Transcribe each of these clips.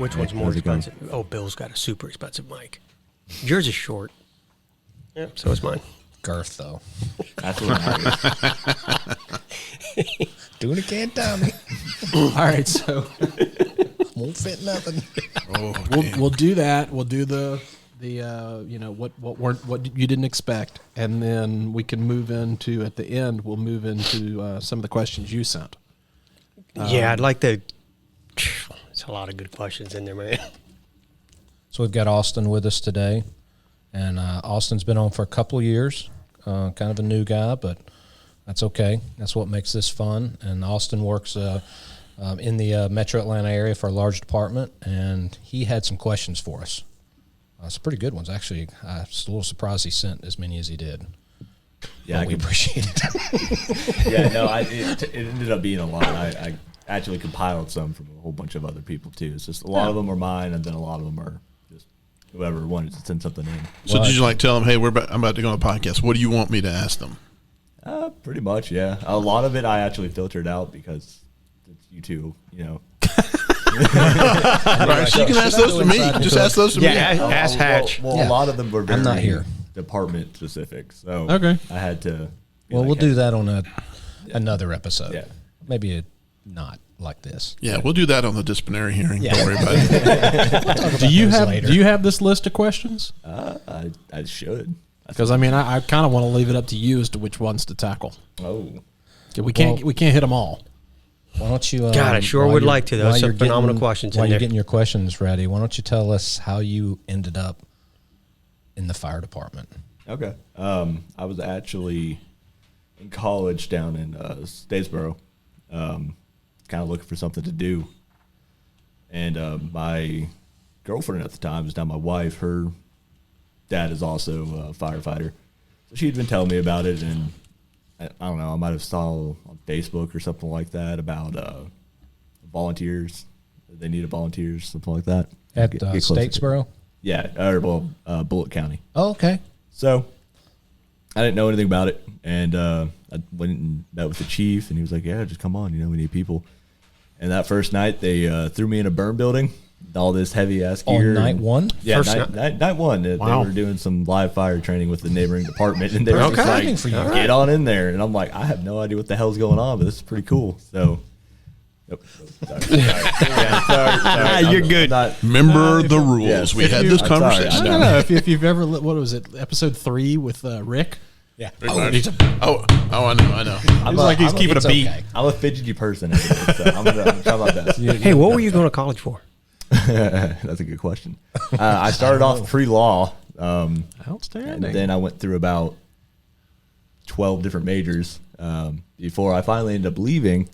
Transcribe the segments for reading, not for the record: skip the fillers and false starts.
Which one's more expensive? Oh, Bill's got a super expensive mic. Yours is short. Yeah, so is mine. Girth, though. That's what matters. Doing it can't tell me. All right, so Won't fit nothing. we'll do that. We'll do the what you didn't expect, and then we can move into at the end. We'll move into some of the questions you sent. Yeah, I'd like to. There's a lot of good questions in there, man. So we've got Austin with us today, and Austin's been on for a couple of years. Kind of a new guy, but that's okay. That's what makes this fun. And Austin works in the Metro Atlanta area for a large department, and he had some questions for us. Some pretty good ones, actually. I was a little surprised he sent as many as he did. Yeah, we appreciate it. Yeah, no, it ended up being a lot. I actually compiled some from a whole bunch of other people too. It's just a lot of them are mine, and then a lot of them are just whoever wanted to send something in. So did you tell them, hey, I'm about to go on a podcast. What do you want me to ask them? Pretty much, yeah. A lot of it I actually filtered out because it's you two, Right, so you can ask those to me. Just ask those to me. Yeah, ask Hatch. Well, a lot of them were very I'm not here. department specific, so Okay. I had to. Well, we'll do that on another episode. Yeah. Maybe not like this. Yeah, we'll do that on the disciplinary hearing. Yeah. Don't worry about it. We'll talk about Do you those have this list of questions? I should. Because I kind of want to leave it up to you as to which ones to tackle. Oh. We can't hit them all. Why don't you? God, I sure would like to. Those while are you're phenomenal questions in While you're there. getting your questions ready, why don't you tell us how you ended up in the fire department? Okay. I was actually in college down in Statesboro, kind of looking for something to do. And my girlfriend at the time, is now my wife, her dad is also a firefighter. So she'd been telling me about it, and I don't know, I might have saw on Facebook or something like that about volunteers. They needed volunteers, something like that. At Get closer to- Statesboro? Yeah, Bullitt County. Oh, okay. So I didn't know anything about it, and I went and met with the chief, and he was like, "Yeah, just come on. We need people." And that first night, they threw me in a burn building, all this heavy ass gear. On night one? Yeah, First night one. Wow. They were doing some live fire training with the neighboring department, and they were just Exciting like, for you. "Get on in there." And I'm like, I have no idea what the hell's going on, but this is pretty cool. So. Yep. Sorry. Yeah, sorry. You're good. Remember the rules. Yes. We had I'm this sorry, conversation. I know. No. If you've ever, what was it, episode 3 with Rick? Yeah. Oh, I know. It's like he's keeping a beat. Okay. I'm a fidgety person, anyway, so I'm gonna try my best. Hey, what were you going to college for? That's a good question. I started off pre-law, and Outstanding. then I went through about 12 different majors before I finally ended up leaving.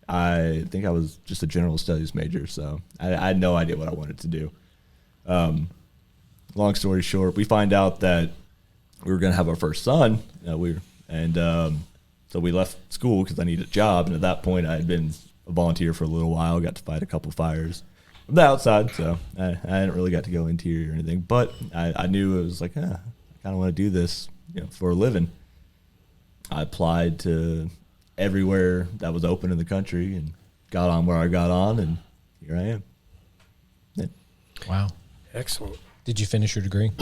I think I was just a general studies major, so I had no idea what I wanted to do. Long story short, we find out that we were going to have our first son. So we left school because I needed a job, and at that point, I had been a volunteer for a little while. Got to fight a couple fires from the outside, so I didn't really got to go interior or anything. But I knew it was like, I kind of want to do this, for a living. I applied to everywhere that was open in the country and got on where I got on, and here I am. Yeah. Wow. Excellent. Did you finish your degree?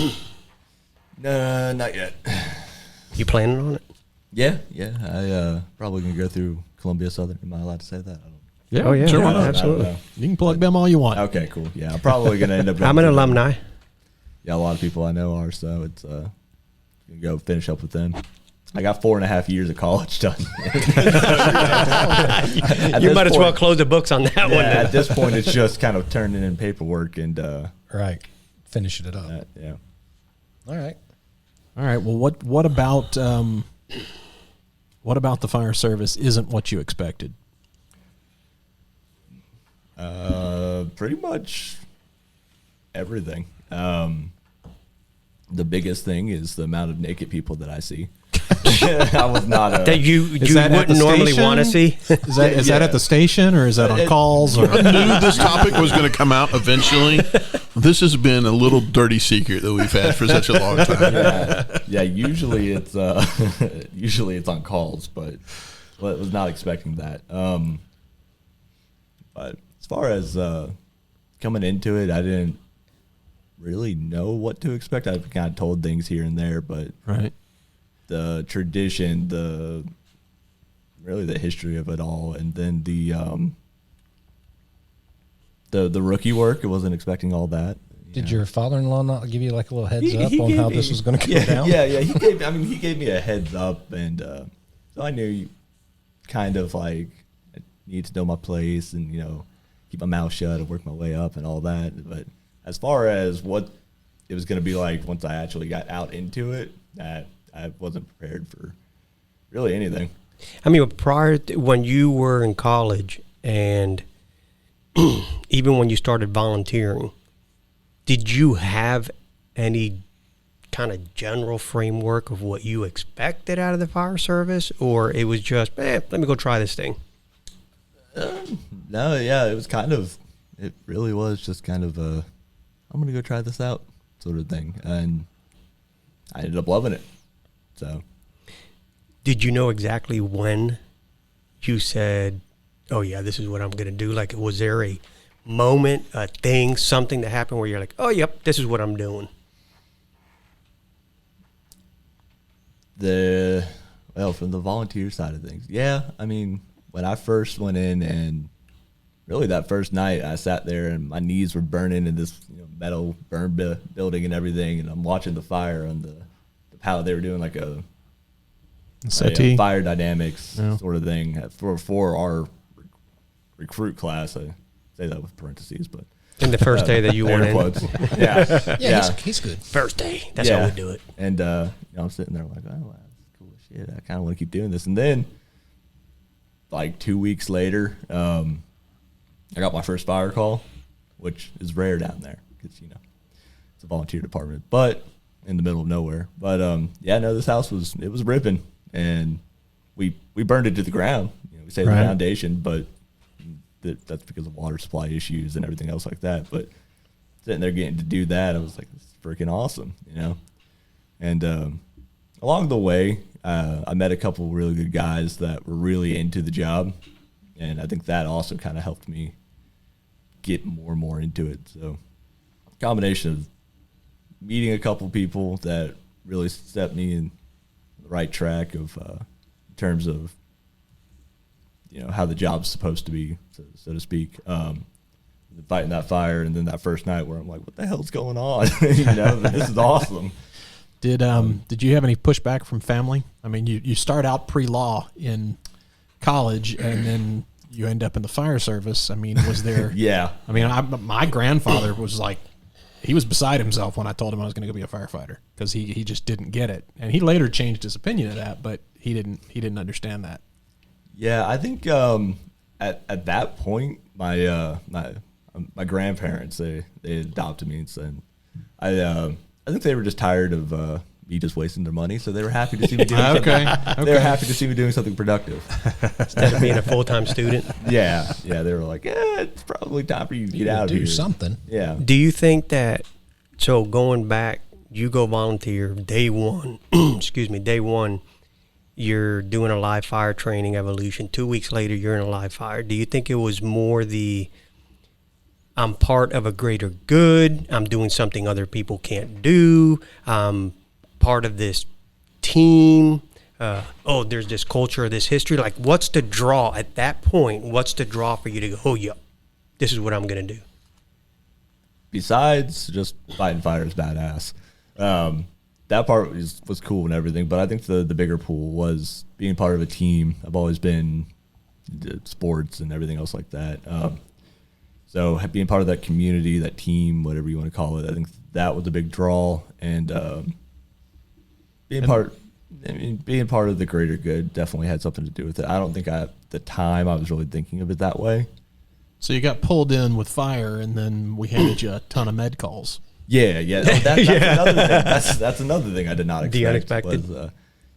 No, not yet. You planning on it? Yeah. I probably gonna go through Columbia Southern. Am I allowed to say that? Yeah, Oh, yeah. sure, why Yeah, not? I absolutely. don't know. You can plug them all you want. Okay, cool. Yeah, I'm probably gonna end up. I'm an through them. alumni. Yeah, a lot of people I know are, so it's gonna go finish up with them. I got 4.5 years of college done. You might as well close the books on that one. Yeah, at this point, it's just kind of turning in paperwork and Right. Finishing it up. yeah. All right. All right. Well, what about the fire service isn't what you expected? Pretty much everything. The biggest thing is the amount of naked people that I see. I was not That you that at wouldn't the normally station? want to see. Is that at the station or is that on calls? Or I knew this topic was going to come out eventually. This has been a little dirty secret that we've had for such a long time. yeah. Usually it's on calls, but I was not expecting that. But as far as coming into it, I didn't really know what to expect. I kind of told things here and there, but Right. the tradition, the history of it all, and then the rookie work, I wasn't expecting all that. Did your father-in-law not give you like a little heads He up on gave how me- this was going to go down? Yeah. He gave me a heads up, and so I knew kind of like I need to know my place and keep my mouth shut and work my way up and all that. But as far as what it was going to be like once I actually got out into it, I wasn't prepared for really anything. I mean, prior to when you were in college and even when you started volunteering, did you have any kind of general framework of what you expected out of the fire service, or it was just, let me go try this thing? No, yeah, it really was just kind of I'm going to go try this out sort of thing. And I ended up loving it. So. Did you know exactly when you said, oh yeah, this is what I'm going to do? Like, was there a moment, a thing, something that happened where you're like, oh, yep, this is what I'm doing? From the volunteer side of things, yeah. I mean, when I first went in, and really that first night, I sat there and my knees were burning in this metal building and everything, and I'm watching the fire on the pallet. They were doing like a fire dynamics sort of thing for our recruit class. I say that with parentheses, but In the first day that you went air in. quotes. Yeah, Yeah, he's good. First day. That's how we do it. And I'm sitting there like, oh, wow, that's cool as shit. I kind of want to keep doing this. And then, like 2 weeks later, I got my first fire call, which is rare down there because it's a volunteer department, but in the middle of nowhere. But this house was ripping, and we burned it to the ground. We saved the foundation, but that's because of water supply issues and everything else like that. But sitting there getting to do that, I was like, this is freaking awesome, And along the way, I met a couple really good guys that were really into the job, and I think that also kind of helped me get more and more into it. So, combination of meeting a couple people that really set me in the right track of in terms of how the job's supposed to be, so to speak. Fighting that fire, and then that first night where I'm like, what the hell's going on? This is awesome. Did you have any pushback from family? I mean, you start out pre-law in college, and then you end up in the fire service. I mean, was there? Yeah. I mean, my grandfather was like, he was beside himself when I told him I was going to go be a firefighter because he just didn't get it, and he later changed his opinion of that, but he didn't understand that. Yeah, I think at that point, my grandparents they adopted me, and said I think they were just tired of me just wasting their money, so they were happy to see me doing something. They were happy to see me doing something productive Instead of being a full-time student. Yeah, they were like, it's probably time for you to get out of here. Do something. Yeah. Do you think that, so going back, you go volunteer day one, day one, you're doing a live fire training evolution. 2 weeks later, you're in a live fire. Do you think it was more I'm part of a greater good, I'm doing something other people can't do, I'm part of this team, there's this culture, this history? Like, what's the draw at that point? What's the draw for you to go, oh, yeah, this is what I'm going to do? Besides just fighting fire is badass. That part was cool and everything, but I think the bigger pool was being part of a team. I've always been into sports and everything else like that. So being part of that community, that team, whatever you want to call it, I think that was a big draw. And being part of the greater good definitely had something to do with it. I don't think at the time I was really thinking of it that way. So you got pulled in with fire, and then we handed you a ton of med calls. Yeah. That's another thing. That's another thing I did not expect. The unexpected. Was,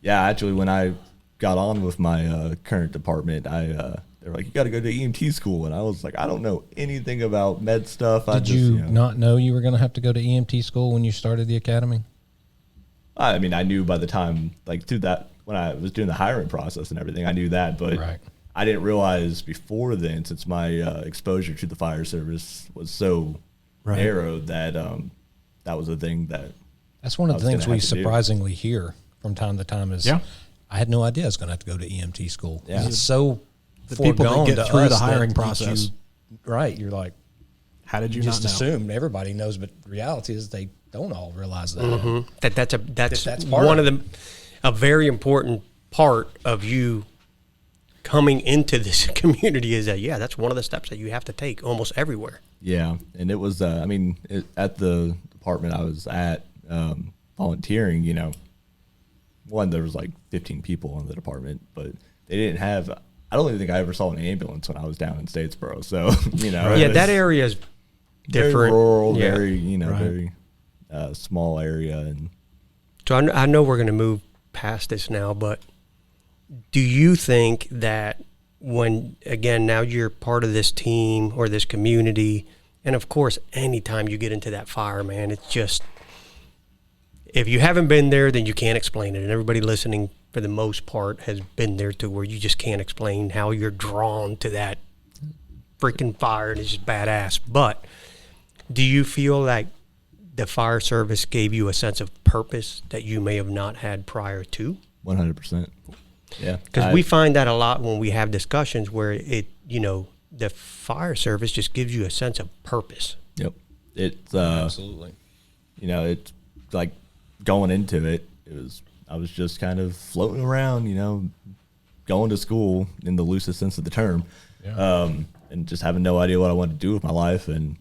actually, when I got on with my current department, they were like, you got to go to EMT school. And I was like, I don't know anything about med stuff. Did you not know you were going to have to go to EMT school when you started the academy? I mean, I knew by the time, like through that, when I was doing the hiring process and everything, I knew that. But I didn't realize before then, since my exposure to the fire service was so narrow, that that was a thing that That's one of I the was things gonna we have to do. surprisingly hear from time to time is I had no idea I was going to have to go to EMT school. Yeah. It's so The people that foregone get to through us the hiring that process. right. You're like, How did you just not know? assume everybody knows, but the reality is they don't all realize that. Mm-hmm. That's part one of of a very important part of you coming into this community is that that's one of the steps that you have to take almost everywhere. Yeah, and it was. I mean, at the department I was at volunteering, one, there was like 15 people in the department, but they didn't have. I don't even think I ever saw an ambulance when I was down in Statesboro. So Yeah, that area is very different. rural, Yeah. very very small area, and So I know we're going to move past this now, but do you think that when, again, now you're part of this team or this community, and of course, anytime you get into that fire, man, it's just, if you haven't been there, then you can't explain it. And everybody listening, for the most part, has been there to where you just can't explain how you're drawn to that freaking fire, and it's just badass. But do you feel like the fire service gave you a sense of purpose that you may have not had prior to? 100%. Yeah, Because we find that a lot when we have discussions where the fire service just gives you a sense of purpose. Yep. It's Absolutely. it's like going into it. I was just kind of floating around, going to school in the loosest sense of the term, and just having no idea what I wanted to do with my life. And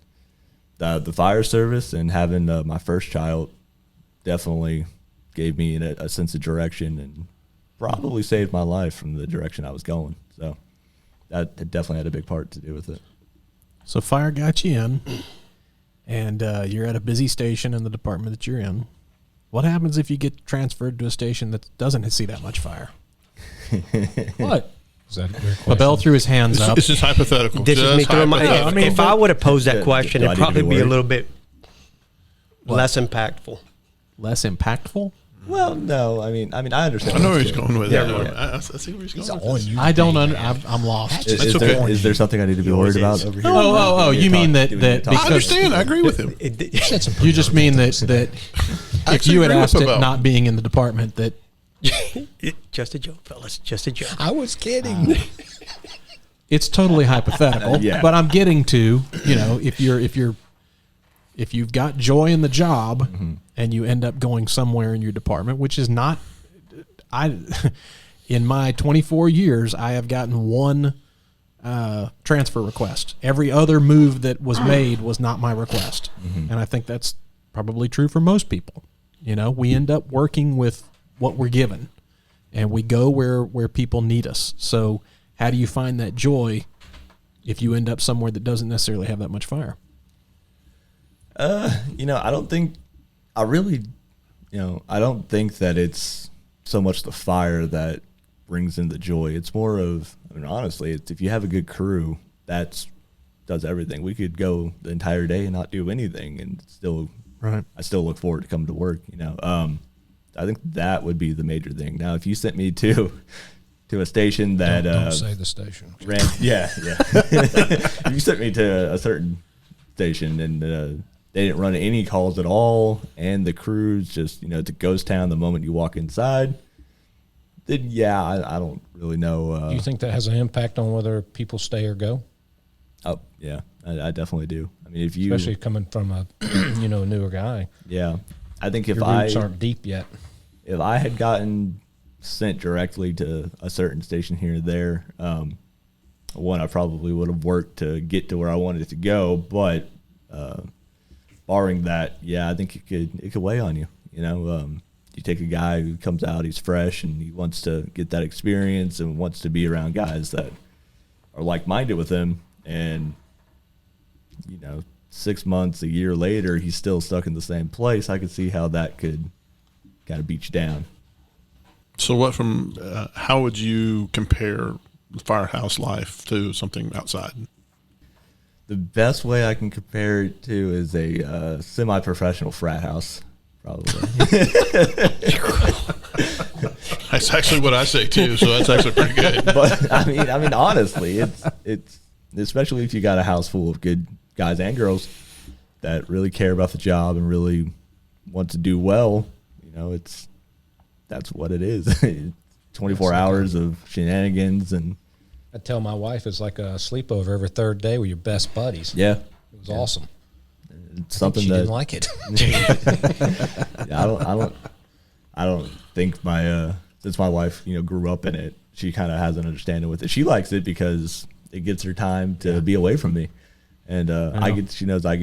the fire service and having my first child definitely gave me a sense of direction and probably saved my life from the direction I was going. So that definitely had a big part to do with it. So fire got you in, and you're at a busy station in the department that you're in. What happens if you get transferred to a station that doesn't see that much fire? What? Is that your question? Abel threw his hands up. It's just hypothetical. This is me Just throwing my. hypothetical. If I would have posed that Do- question, do I it'd need to probably be be a worried? little bit less impactful. Less impactful? Well, no, I mean, I understand. I know where what he's you're going with Yeah, it. yeah. I see where he's going He's with on this. you. I don't under. I'm lost. Is, That's is okay. there, is there something I need to be always worried about is. over here? You mean that Do we need to talk I about understand. I agree with him. Said some you just mean that if Actually you had agree with asked it Abel. not being in the department that Just a joke, fellas. Just a joke. I was kidding. it's totally hypothetical. Yeah. But I'm getting to, if you've got joy in the job and you end up going somewhere in your department, which is not, in my 24 years, I have gotten one transfer request. Every other move that was made was not my request. And I think that's probably true for most people. We end up working with what we're given, and we go where people need us. So how do you find that joy if you end up somewhere that doesn't necessarily have that much fire? I don't think, I don't think that it's so much the fire that brings in the joy. It's more of, honestly, it's if you have a good crew, does everything. We could go the entire day and not do anything, and still, I still look forward to coming to work. I think that would be the major thing. Now, if you sent me to a station that Don't say the station. ran, if you sent me to a certain station and they didn't run any calls at all, and the crew's just it's a ghost town the moment you walk inside, then I don't really know. Do you think that has an impact on whether people stay or go? Oh yeah, I definitely do. I mean, if you Especially coming from a a newer guy. yeah, I think if Your I roots aren't deep yet. if I had gotten sent directly to a certain station here or there, one, I probably would have worked to get to where I wanted to go. But barring that, I think it could weigh on you. You take a guy who comes out, he's fresh, and he wants to get that experience and wants to be around guys that are like-minded with him. And 6 months, a year later, he's still stuck in the same place. I could see how that could kind of beat you down. So how would you compare the firehouse life to something outside? The best way I can compare it to is a semi-professional frat house, probably. I That's actually what I say too. So that's actually pretty good. But I mean, honestly, it's especially if you got a house full of good guys and girls that really care about the job and really want to do well. That's what it is. 24 hours of shenanigans, and I tell my wife it's like a sleepover every third day with your best buddies. yeah, It was awesome. it's something She that didn't like it. I don't think my since my wife grew up in it, she kind of has an understanding with it. She likes it because it gives her time to be away from me, and she knows I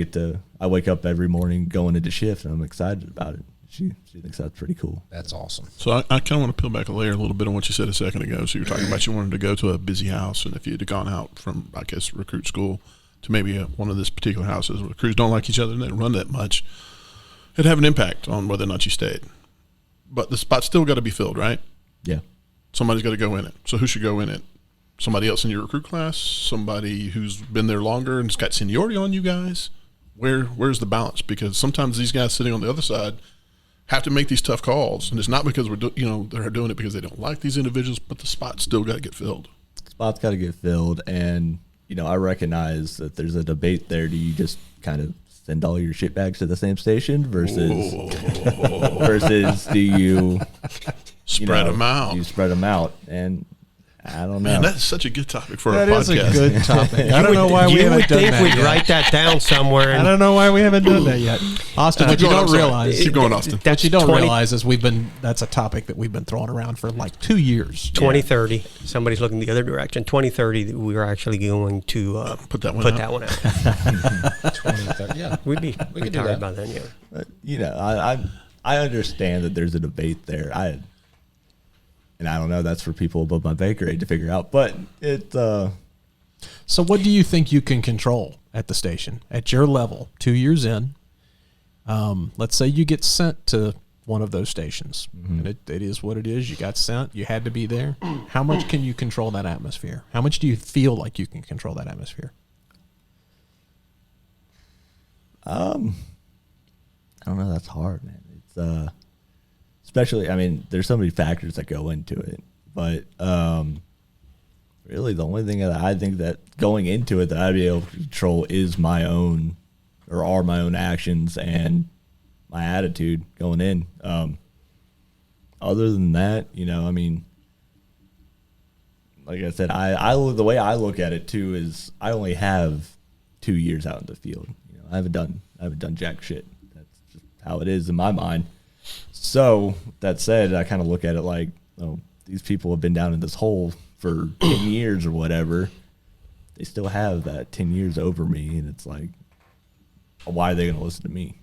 wake up every morning going into shift, and I'm excited about it. She thinks that's pretty cool. That's awesome. So I kind of want to peel back a layer a little bit on what you said a second ago. So you were talking about you wanted to go to a busy house, and if you had gone out from, I guess, recruit school to maybe one of this particular houses where the crews don't like each other and they don't run that much, it'd have an impact on whether or not you stayed. But the spot's still got to be filled, right? Yeah. Somebody's got to go in it. So who should go in it? Somebody else in your recruit class? Somebody who's been there longer and has got seniority on you guys? Where's the balance? Because sometimes these guys sitting on the other side have to make these tough calls, and it's not because they're doing it because they don't like these individuals, but the spot's still got to get filled. Spot's got to get filled, and I recognize that there's a debate there. Do you just kind of send all your shit bags to the same station versus do you Spread them out? You spread them out, and I don't know. Man, that's such a good topic for That a is podcast. a good topic. I don't know why we You haven't would done think that we'd yet. write that down somewhere. I And don't know why we haven't done that yet, Austin. What you going, don't I'm sorry. realize, Keep going, Austin. what you don't 20 realize is that's a topic that we've been throwing around for like 2 years. 2030, somebody's looking the other direction. 2030, we were actually going to Put that one out. 20, yeah. We'd be We could do retired that. by then, yeah. But, I understand that there's a debate there. And I don't know. That's for people above my pay grade to figure out. But So, what do you think you can control at the station at your level? 2 years in, let's say you get sent to one of those stations, and it is what it is. You got sent. You had to be there. How much can you control that atmosphere? How much do you feel like you can control that atmosphere? I don't know. That's hard, man. It's especially. I mean, there's so many factors that go into it, but really, the only thing that I think that going into it that I'd be able to control is my own, or are my own actions and my attitude going in. Other than that, I mean, like I said, the way I look at it too is I only have 2 years out in the field. I haven't done jack shit. That's just how it is in my mind. So that said, I kind of look at it like, these people have been down in this hole for 10 years or whatever. They still have that 10 years over me, and it's like, why are they going to listen to me?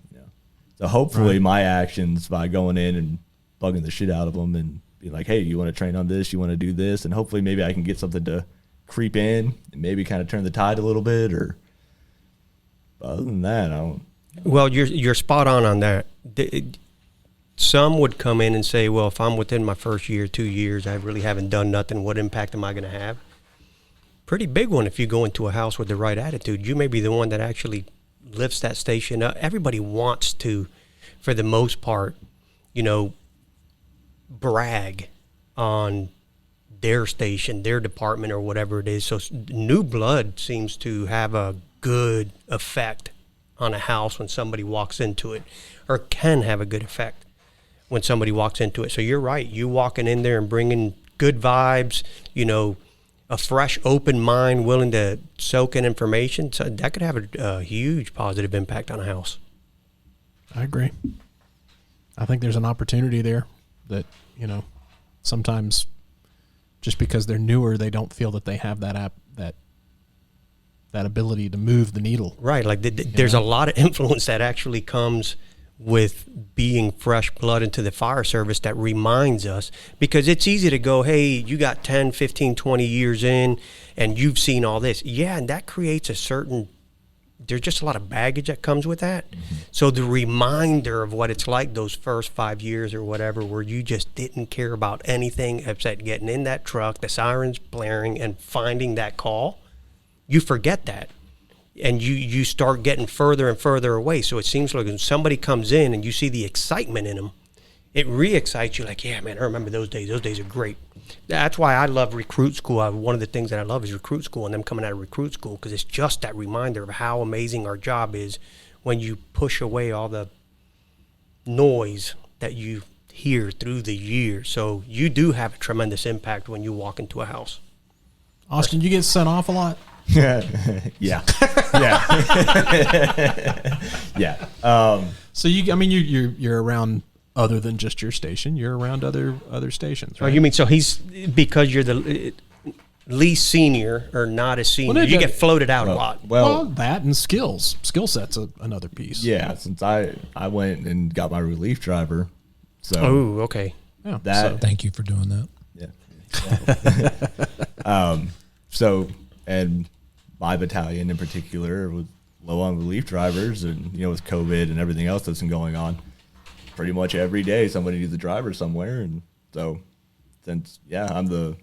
So hopefully my actions by going in and bugging the shit out of them and be like, hey, you want to train on this? You want to do this? And hopefully maybe I can get something to creep in and maybe kind of turn the tide a little bit. Or other than that, I don't. Well, you're spot on that. Some would come in and say, well, if I'm within my first year, 2 years, I really haven't done nothing, what impact am I going to have? Pretty big one if you go into a house with the right attitude. You may be the one that actually lifts that station up. Everybody wants to, for the most part, brag on their station, their department, or whatever it is. So new blood seems to have a good effect on a house when somebody walks into it, or can have a good effect when somebody walks into it. So you're right. You walking in there and bringing good vibes, a fresh, open mind, willing to soak in information, so that could have a huge positive impact on a house. I agree. I think there's an opportunity there that, sometimes just because they're newer, they don't feel that they have that ability to move the needle. Right. Like there's a lot of influence that actually comes with being fresh blood into the fire service that reminds us, because it's easy to go, hey, you got 10, 15, 20 years in and you've seen all this. Yeah, and that creates there's just a lot of baggage that comes with that. Mm-hmm. So the reminder of what it's like those first 5 years or whatever, where you just didn't care about anything except getting in that truck, the sirens blaring, and finding that call, you forget that. And you start getting further and further away. So it seems like when somebody comes in and you see the excitement in them, it re-excites you. Like, yeah, man, I remember those days. Those days are great. That's why I love recruit school. One of the things that I love is recruit school and them coming out of recruit school, because it's just that reminder of how amazing our job is when you push away all the noise that you hear through the years. So you do have a tremendous impact when you walk into a house. Austin, you get sent off a lot? Yeah. Yeah. Yeah. So you're around other than just your station. You're around other stations, Oh, right? you mean so he's because you're the least senior or not as senior, Well, no, you get floated out a Well, lot. Well, that and skill set's another piece. yeah, since I went and got my relief driver. So Oh, okay. Yeah. that Thank you for doing that. yeah. So and my battalion in particular was low on relief drivers, and with COVID and everything else that's been going on, pretty much every day somebody needs a driver somewhere. And so since I'm the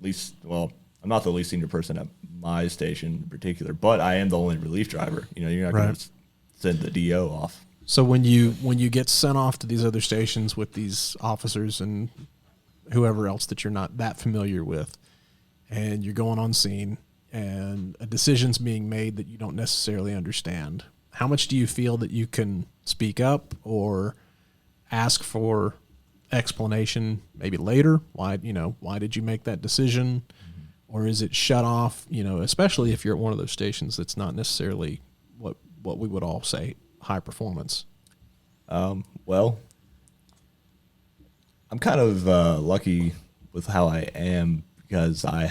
least, well, I'm not the least senior person at my station in particular, but I am the only relief driver. You're not going Right. to send the DO off. So when you get sent off to these other stations with these officers and whoever else that you're not that familiar with, and you're going on scene and a decision's being made that you don't necessarily understand, how much do you feel that you can speak up or ask for explanation maybe later? Why did you make that decision? Or is it shut off, especially if you're at one of those stations that's not necessarily what we would all say high performance? Well, I'm kind of lucky with how I am, because I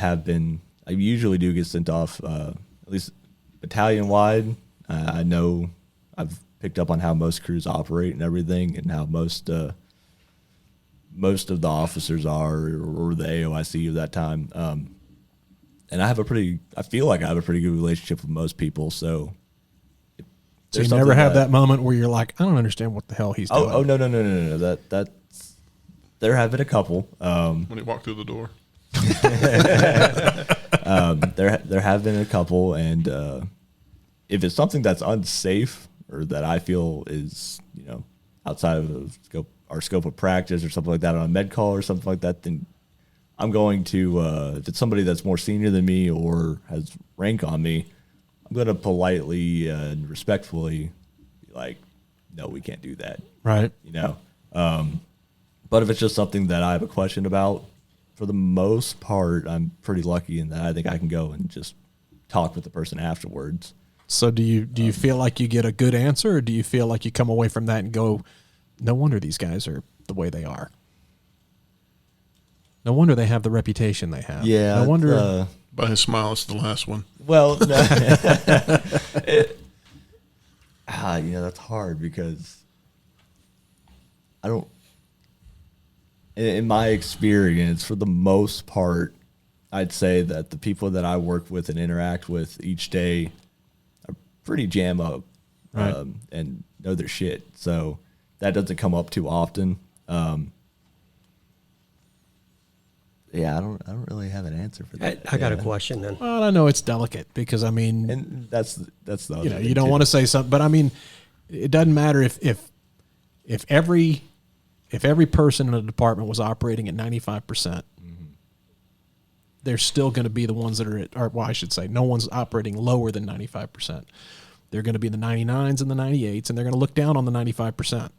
usually do get sent off, at least battalion wide. I know I've picked up on how most crews operate and everything, and how most of the officers are, or the AOIC of that time. And I feel like I have a pretty good relationship with most people. So So you never have that moment where you're like, I don't understand what the hell he's doing. Oh no. That's there have been a couple. When he walked through the door. There have been a couple, and if it's something that's unsafe or that I feel is outside of our scope of practice or something like that on a med call or something like that, then I'm going to if it's somebody that's more senior than me or has rank on me, I'm going to politely and respectfully be like, no, we can't do that. Right. But if it's just something that I have a question about, for the most part, I'm pretty lucky in that I think I can go and just talk with the person afterwards. So do you feel like you get a good answer, or do you feel like you come away from that and go, no wonder these guys are the way they are? No wonder they have the reputation they have. Yeah. No wonder. By his smile, it's the last one. Well, no. That's hard, because I don't. In my experience, for the most part, I'd say that the people that I work with and interact with each day are pretty jam up, Right. and know their shit. So that doesn't come up too often. I don't really have an answer for that. I got a question then. Well, I know it's delicate, because And that's the other thing you don't too. want to say something, but I mean, it doesn't matter if every person in a department was operating at 95%. There's still going to be the ones that I should say, no one's operating lower than 95%. They're going to be the 99s and the 98s, and they're going to look down on the 95%.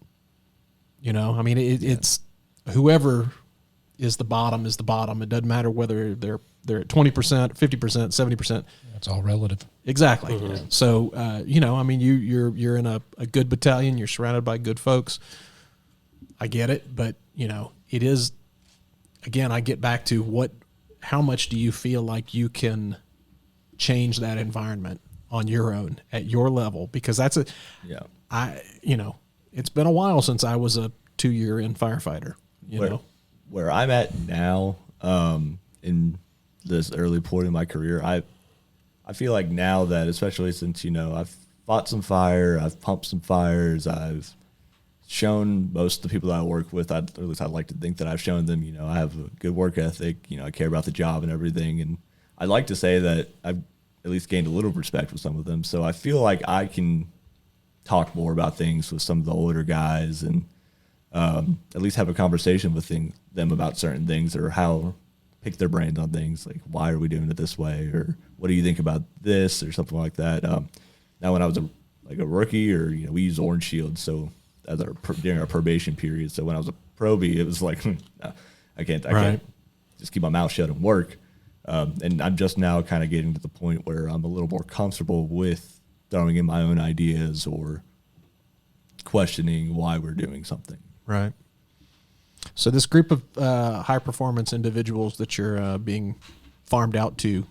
It's whoever is the bottom is the bottom. It doesn't matter whether they're at 20%, 50%, 70%. It's all relative. Exactly. So, you're in a good battalion. You're surrounded by good folks. I get it, but it is, again, I get back to how much do you feel like you can change that environment on your own at your level? Because it's been a while since I was a 2-year in firefighter, Where I'm at now, in this early point in my career, I feel like now that, especially since, I've fought some fire, I've pumped some fires, I've shown most of the people that I work with, or at least I'd like to think that I've shown them, I have a good work ethic, I care about the job and everything. And I'd like to say that I've at least gained a little respect with some of them. So I feel like I can talk more about things with some of the older guys and at least have a conversation with them about certain things, or pick their brains on things like, why are we doing it this way, or what do you think about this, or something like that. Now, when I was a rookie, or we use Orange Shield, so during our probation period. So when I was a probie, it was like, nah, I can't just keep my mouth shut and work. And I'm just now kind of getting to the point where I'm a little more comfortable with throwing in my own ideas or questioning why we're doing something. Right. So this group of high performance individuals that you're being farmed out to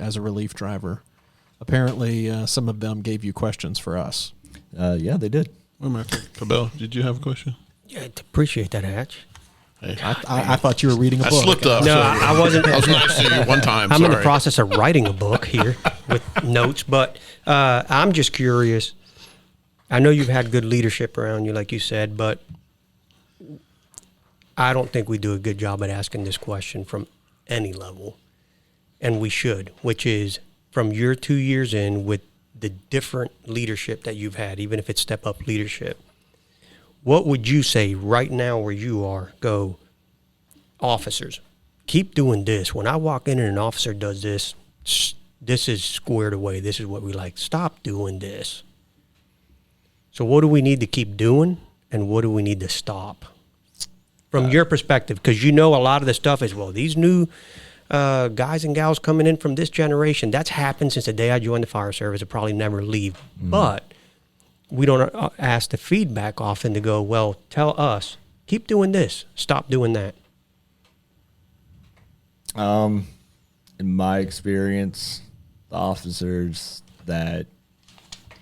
as a relief driver, apparently some of them gave you questions for us. Yeah, they did. Wait a minute. Cabell, did you have a question? Yeah, I appreciate that, Hatch. Hey, I thought you were reading a book. I slipped up. No, so I wasn't. I was nice to you one time. I'm in the sorry. process of writing a book here with notes, but I'm just curious. I know you've had good leadership around you, like you said, but I don't think we do a good job at asking this question from any level, and we should, which is from your 2 years in with the different leadership that you've had, even if it's step-up leadership. What would you say right now where you are? Go, officers, keep doing this. When I walk in and an officer does this, this is squared away. This is what we like. Stop doing this. So what do we need to keep doing, and what do we need to stop? From your perspective, because a lot of the stuff is, well, these new guys and gals coming in from this generation, that's happened since the day I joined the fire service. It probably never leave. But we don't ask the feedback often to go, well, tell us, keep doing this, stop doing that. In my experience, the officers that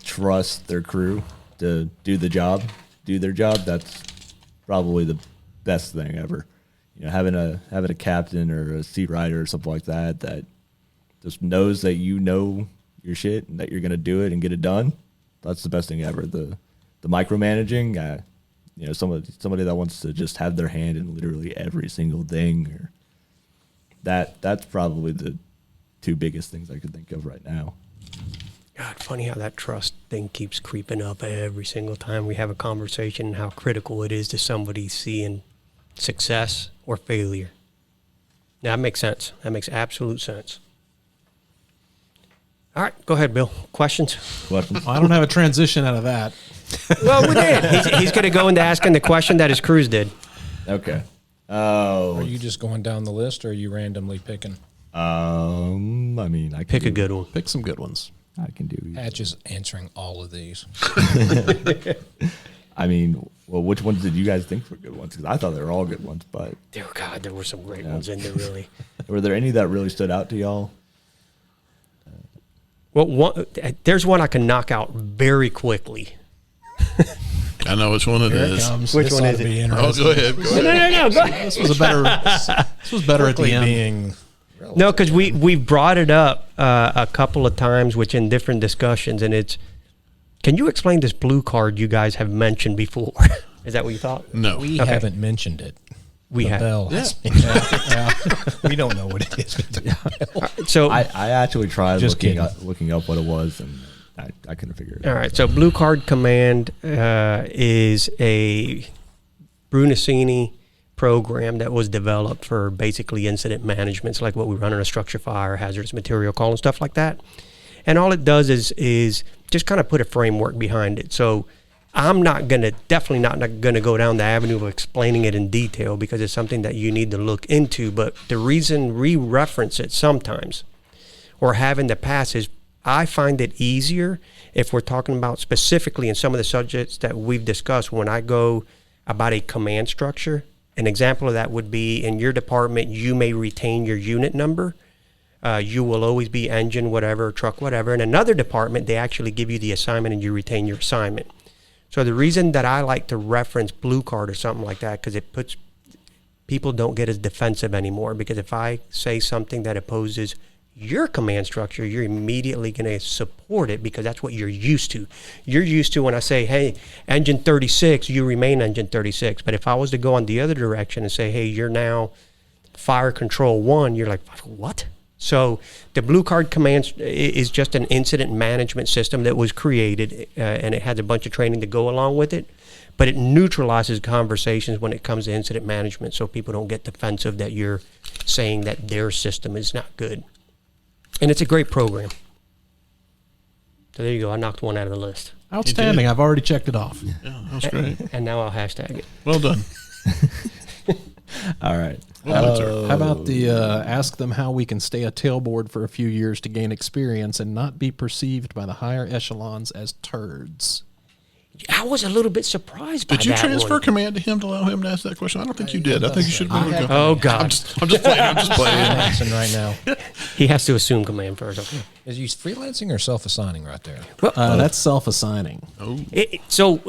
trust their crew to do their job, that's probably the best thing ever. Having a captain or a seat rider or something like that just knows that your shit and that you're gonna do it and get it done. That's the best thing ever. The micromanaging, somebody that wants to just have their hand in literally every single thing, or that's probably the two biggest things I could think of right now. God, funny how that trust thing keeps creeping up every single time we have a conversation, and how critical it is to somebody seeing success or failure. Now, that makes sense. That makes absolute sense. All right, go ahead, Bill. Questions? Well, I don't have a transition out of that. Well, we did. He's going to go into asking the question that his crews did. Okay. Are you just going down the list, or are you randomly picking? I mean, I can Pick a good one. Pick some good ones. I can do either. Hatch is answering all of these. I mean, well, which ones did you guys think were good ones? Because I thought they were all good ones, but Dear God, there were some great ones in there, really. were there any that really stood out to y'all? Well, there's one I can knock out very quickly. I know which one it Here it is. comes. Which This one ought is to be it? Oh, interesting. go ahead. Go ahead. No, go ahead. This was better at the Quickly end. being No, because we've brought it up a couple of times, which in different discussions, and it's, can you explain this blue card you guys have mentioned before? Is that what you thought? No. we Okay. haven't mentioned it. We The have. bell has mentioned it. We don't know what it is. So, I actually tried Just looking up what it was, and I couldn't figure it out. all right. So, Blue Card Command is a Brunacini program that was developed for basically incident management. It's like what we run on a structure fire, hazardous material call, and stuff like that. And all it does is just kind of put a framework behind it. So, I'm definitely not going to go down the avenue of explaining it in detail, because it's something that you need to look into. But the reason we reference it sometimes, or have in the past, is I find it easier if we're talking about specifically in some of the subjects that we've discussed, when I go about a command structure. An example of that would be, in your department, you may retain your unit number. You will always be engine, whatever, truck, whatever. In another department, they actually give you the assignment and you retain your assignment. So the reason that I like to reference Blue Card or something like that, because it puts, people don't get as defensive anymore. Because if I say something that opposes your command structure, you're immediately going to support it, because that's what you're used to. You're used to when I say, hey, engine 36, you remain engine 36. But if I was to go on the other direction and say, hey, you're now fire control 1, you're like, what? So the Blue Card Command is just an incident management system that was created, and it has a bunch of training to go along with it. But it neutralizes conversations when it comes to incident management, so people don't get defensive that you're saying that their system is not good. And it's a great program. So there you go. I knocked one out of the list. Outstanding. I've already checked it off. Yeah, that was great. And now I'll hashtag it. Well done. All right. Well done, sir. How about the ask them how we can stay a tailboard for a few years to gain experience and not be perceived by the higher echelons as turds? I was a little bit surprised by that. Did you transfer one. command to him to allow him to ask that question? I don't think you did. I think you should have been able to go. Oh, God. I'm just playing. I'm just playing. Freelancing right now. He has to assume command first. Okay. Is he freelancing or self-assigning right there? That's self-assigning. So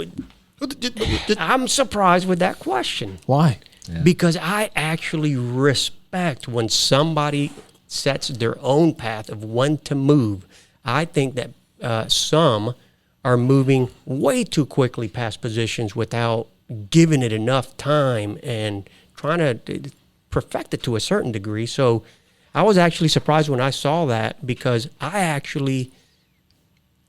I'm surprised with that question. Why? Because I actually respect when somebody sets their own path of when to move. I think that some are moving way too quickly past positions without giving it enough time and trying to perfect it to a certain degree. So I was actually surprised when I saw that, because I actually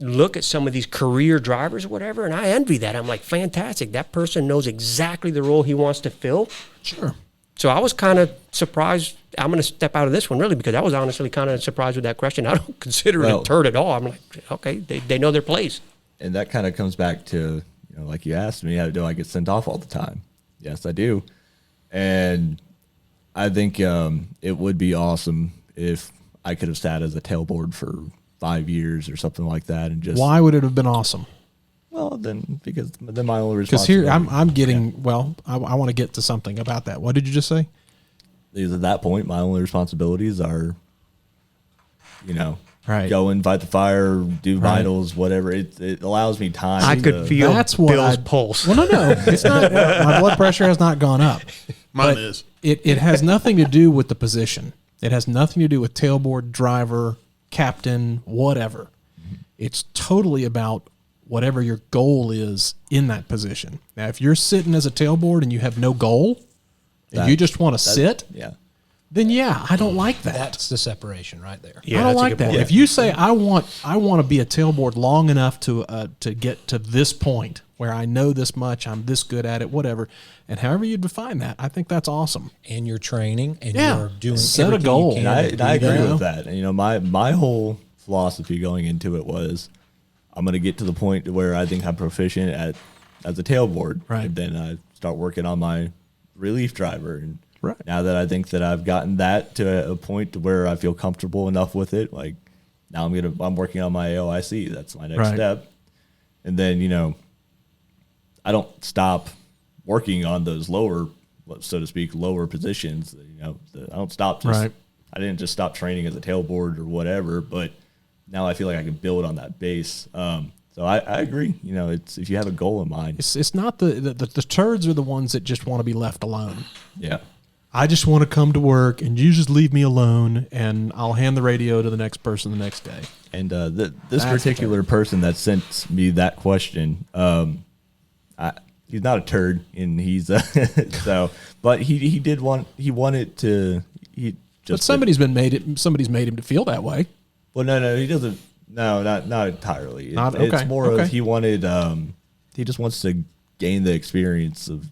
look at some of these career drivers or whatever, and I envy that. I'm like, fantastic. That person knows exactly the role he wants to fill. Sure. So I was kind of surprised. I'm going to step out of this one, really, because I was honestly kind of surprised with that question. I don't consider it a turd at all. I'm like, okay, they know their place. And that kind of comes back to, like you asked me, how do I get sent off all the time? Yes, I do. And I think it would be awesome if I could have sat as a tailboard for 5 years or something like that. And just Why would it have been awesome? Well, because then my only Because responsibility. here I'm getting I want to get to something about that. What did you just say? Because at that point, my only responsibilities are, Right. go and fight the fire, do vitals, whatever. It allows me time. I could feel That's what Bill's I- pulse. Well, no, it's not. My blood pressure has not gone up. Mine But is. It has nothing to do with the position. It has nothing to do with tailboard, driver, captain, whatever. It's totally about whatever your goal is in that position. Now, if you're sitting as a tailboard and you have no goal, and you just want to sit, Yeah. then I don't like that. That's the separation right there. Yeah, I don't that's a like good that. point. If you say I want to be a tailboard long enough to get to this point where I know this much, I'm this good at it, whatever, and however you define that, I think that's awesome. And you're training and Yeah. you're doing Set a everything goal. you can And to I do agree that. with that. And, my whole philosophy going into it was, I'm going to get to the point where I think I'm proficient as a tailboard. Right. And then I start working on my relief driver. And Right. now that I think that I've gotten that to a point where I feel comfortable enough with it, like now I'm working on my AOIC. That's my next Right. step. And then, I don't stop working on those lower, so to speak, lower positions. I don't stop. Right. I didn't just stop training as a tailboard or whatever, but now I feel like I can build on that base. So I agree. It's if you have a goal in mind. It's not the turds are the ones that just want to be left alone. Yeah. I just want to come to work and you just leave me alone and I'll hand the radio to the next person the next day. And this That's particular person that sent me that question, he's not a turd, and he's but he wanted to. But somebody's made him to feel that way. Well, no, he doesn't. No, not entirely. Okay, It's more okay. of he wanted. He just wants to gain the experience of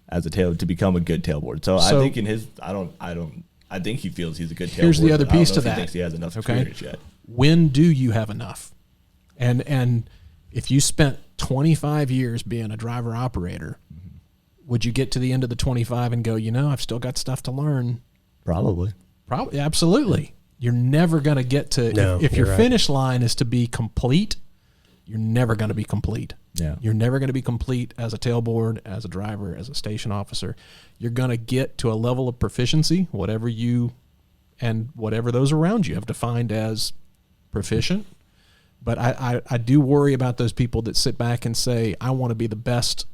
as a tail to become a good tailboard. So I think in his, I think he feels he's a good tailboard. Here's the other but I don't piece know to if he that. thinks he has enough Okay. experience yet. When do you have enough? And if you spent 25 years being a driver operator, would you get to the end of the 25 and go, I've still got stuff to learn? Probably. Probably, absolutely. You're never going to get to, No, if your you're right. finish line is to be complete, you're never going to be complete. Yeah. You're never going to be complete as a tailboard, as a driver, as a station officer. You're going to get to a level of proficiency, whatever you and whatever those around you have defined as proficient. But I do worry about those people that sit back and say, I want to be the best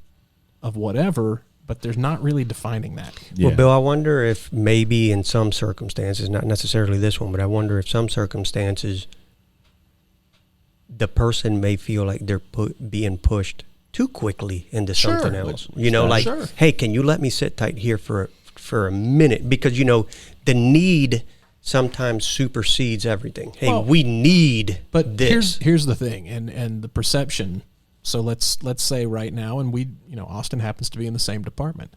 of whatever, but there's not really defining that. Yeah. Well, Bill, I wonder if maybe in some circumstances, not necessarily this one, but I wonder if some circumstances the person may feel like they're being pushed too quickly into something else. Sure. Hey, can you let me sit tight here for a minute? Because, the need sometimes supersedes everything. Hey, Well, we need But this. here's the thing, and the perception. So let's say right now, and Austin happens to be in the same department,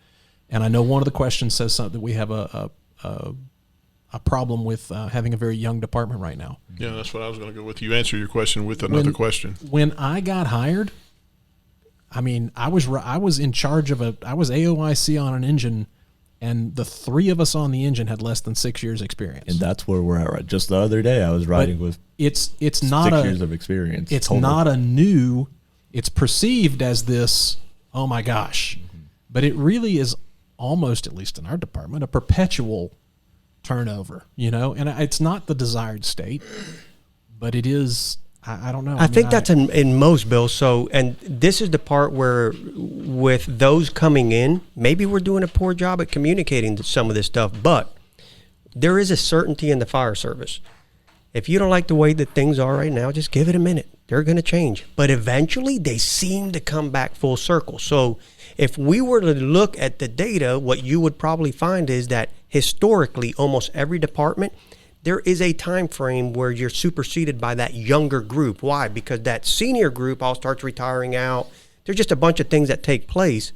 and I know one of the questions says something that we have a problem with having a very young department right now. Yeah, that's what I was going to go with. You answer your question with another question. When I got hired, I mean, I was in charge of I was AOIC on an engine, and the three of us on the engine had less than 6 years experience. And that's where we're at. Right, just the other day, I was riding with it's not 6 years of experience. It's total. not a new. It's perceived as this. Oh my gosh, but it really is almost, at least in our department, a perpetual turnover. And it's not the desired state, but it is. I don't know. I think that's in most bills. So, and this is the part where, with those coming in, maybe we're doing a poor job at communicating some of this stuff. But there is a certainty in the fire service. If you don't like the way that things are right now, just give it a minute. They're going to change. But eventually, they seem to come back full circle. So, if we were to look at the data, what you would probably find is that historically, almost every department, there is a time frame where you're superseded by that younger group. Why? Because that senior group all starts retiring out. There's just a bunch of things that take place.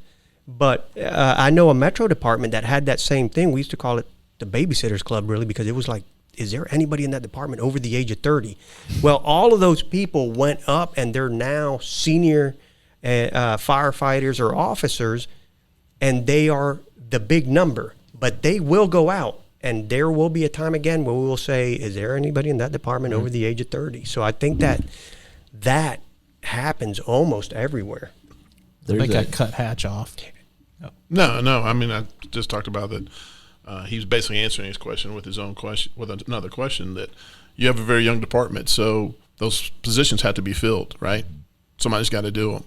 But I know a metro department that had that same thing. We used to call it the babysitters club, really, because it was like, is there anybody in that department over the age of 30? Well, all of those people went up, and they're now senior firefighters or officers, and they are the big number. But they will go out. And there will be a time again where we will say, is there anybody in that department over the age of 30? So I think that happens almost everywhere. Make that cut hatch off. No. I mean, I just talked about that. He was basically answering his question with his own question, with another question, that you have a very young department, so those positions have to be filled, right? Somebody's got to do them.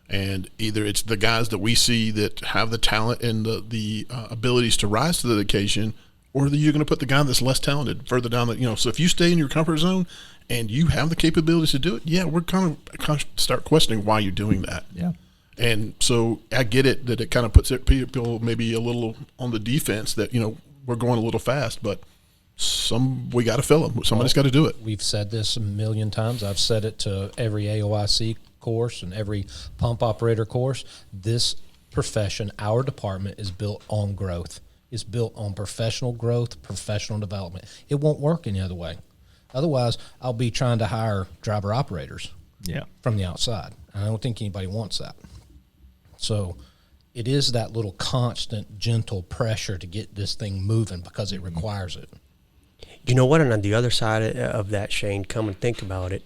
And either it's the guys that we see that have the talent and the abilities to rise to the occasion, or you're going to put the guy that's less talented further down the, so if you stay in your comfort zone and you have the capabilities to do it, yeah, we're kind of start questioning why you're doing that. Yeah. And so I get it that it kind of puts people maybe a little on the defense that, we're going a little fast, but we got to fill them. Somebody's got to do it. We've said this a million times. I've said it to every AOIC course and every pump operator course. This profession, our department, is built on growth. Is built on professional growth, professional development. It won't work any other way. Otherwise, I'll be trying to hire driver operators from the outside. And I don't think anybody wants that. So it is that little constant, gentle pressure to get this thing moving because it requires it. You know what? And on the other side of that, Shane, come and think about it.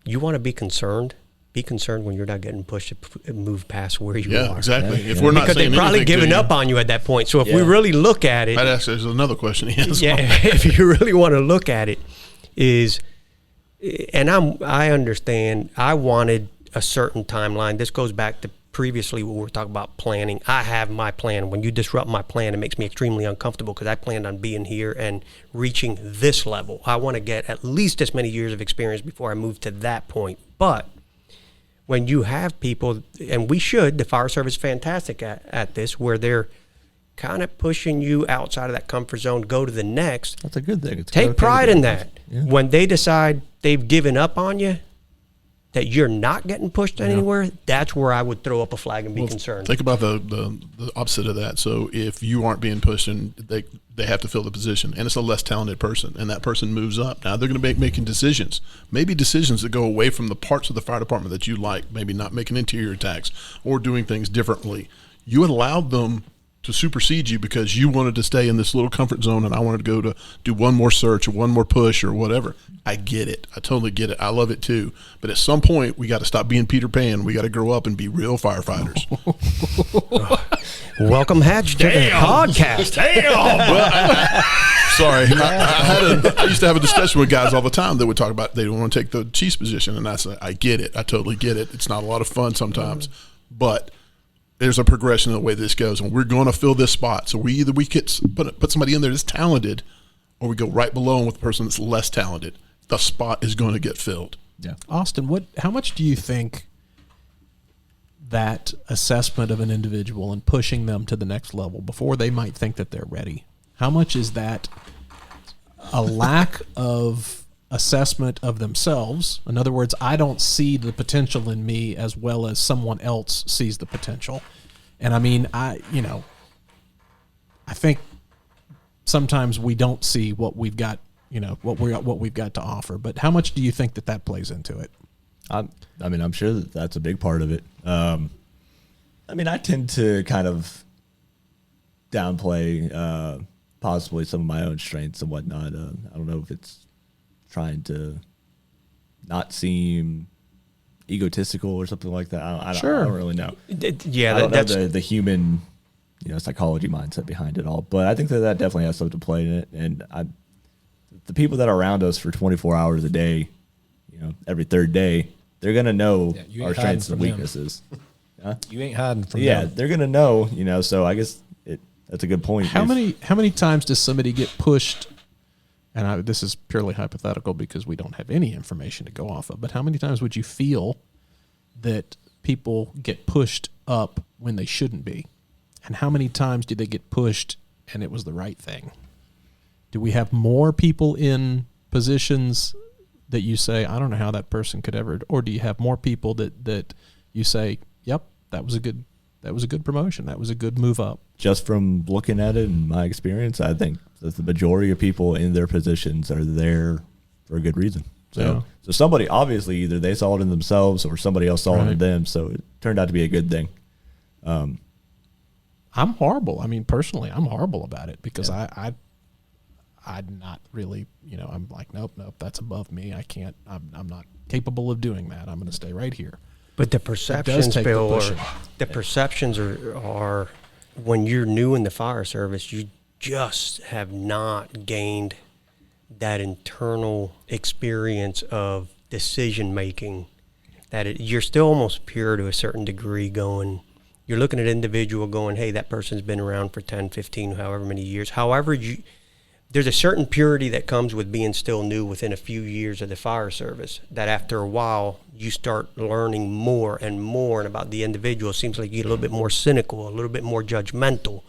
You want to be concerned? Be concerned when you're not getting pushed to move past where you are. Yeah, exactly. If we're not because saying they've probably anything to given you, up on you at that point. So if we really look at it, there's another question he has. yeah, if you really want to look at it, and I understand. I wanted a certain timeline. This goes back to previously when we were talking about planning. I have my plan. When you disrupt my plan, it makes me extremely uncomfortable because I planned on being here and reaching this level. I want to get at least this many years of experience before I move to that point. But when you have people, and the fire service is fantastic at this, where they're kind of pushing you outside of that comfort zone, go to the next. That's a good thing. Take pride in that. Yeah. When they decide they've given up on you, that you're not getting pushed anywhere, that's where I would throw up a flag and be concerned. Think about the opposite of that. So if you aren't being pushed and they have to fill the position, and it's a less talented person, and that person moves up, now they're going to be making decisions, maybe decisions that go away from the parts of the fire department that you like, maybe not making interior attacks or doing things differently. You allowed them to supersede you because you wanted to stay in this little comfort zone, and I wanted to go to do one more search or one more push or whatever. I get it. I totally get it. I love it too. But at some point, we got to stop being Peter Pan. We got to grow up and be real firefighters. Welcome, Hatch, to the podcast. Sorry. I used to have a discussion with guys all the time that would talk about they don't want to take the chief's position, and I said, I get it. I totally get it. It's not a lot of fun sometimes, but there's a progression in the way this goes, and we're going to fill this spot. So we get put somebody in there that's talented, or we go right below them with a person that's less talented. The spot is going to get filled. Yeah. Austin, how much do you think that assessment of an individual and pushing them to the next level before they might think that they're ready, how much is that a lack of assessment of themselves. In other words, I don't see the potential in me as well as someone else sees the potential. And I mean, I think sometimes we don't see what we've got, what we've got to offer. But how much do you think that plays into it? I mean, I'm sure that's a big part of it. I mean, I tend to kind of downplay possibly some of my own strengths and whatnot. I don't know if it's trying to not seem egotistical or something like that. I don't really know. Yeah, I don't that's know the human, psychology mindset behind it all. But I think that definitely has something to play in it. And the people that are around us for 24 hours a day, every third day, they're gonna know our strengths and weaknesses. Huh? You ain't hiding from them. Yeah, they're gonna know. So I guess that's a good point. How many times does somebody get pushed? And this is purely hypothetical because we don't have any information to go off of. But how many times would you feel that people get pushed up when they shouldn't be? And how many times do they get pushed and it was the right thing? Do we have more people in positions that you say, I don't know how that person could ever, or do you have more people that you say, yep, that was a good promotion. That was a good move up. Just from looking at it in my experience, I think that the majority of people in their positions are there for a good reason. So somebody, obviously, either they saw it in themselves or somebody else saw it in them. So it turned out to be a good thing. I'm horrible. I mean, personally, I'm horrible about it because I'm not really, I'm like, nope, that's above me. I can't, I'm not capable of doing that. I'm going to stay right here. But the perceptions, Bill, the perceptions are when you're new in the fire service, you just have not gained that internal experience of decision making. You're still almost pure to a certain degree going, you're looking at an individual going, hey, that person's been around for 10, 15, however many years. However, there's a certain purity that comes with being still new within a few years of the fire service, that after a while you start learning more and more about the individual. It seems like you get a little bit more cynical, a little bit more judgmental,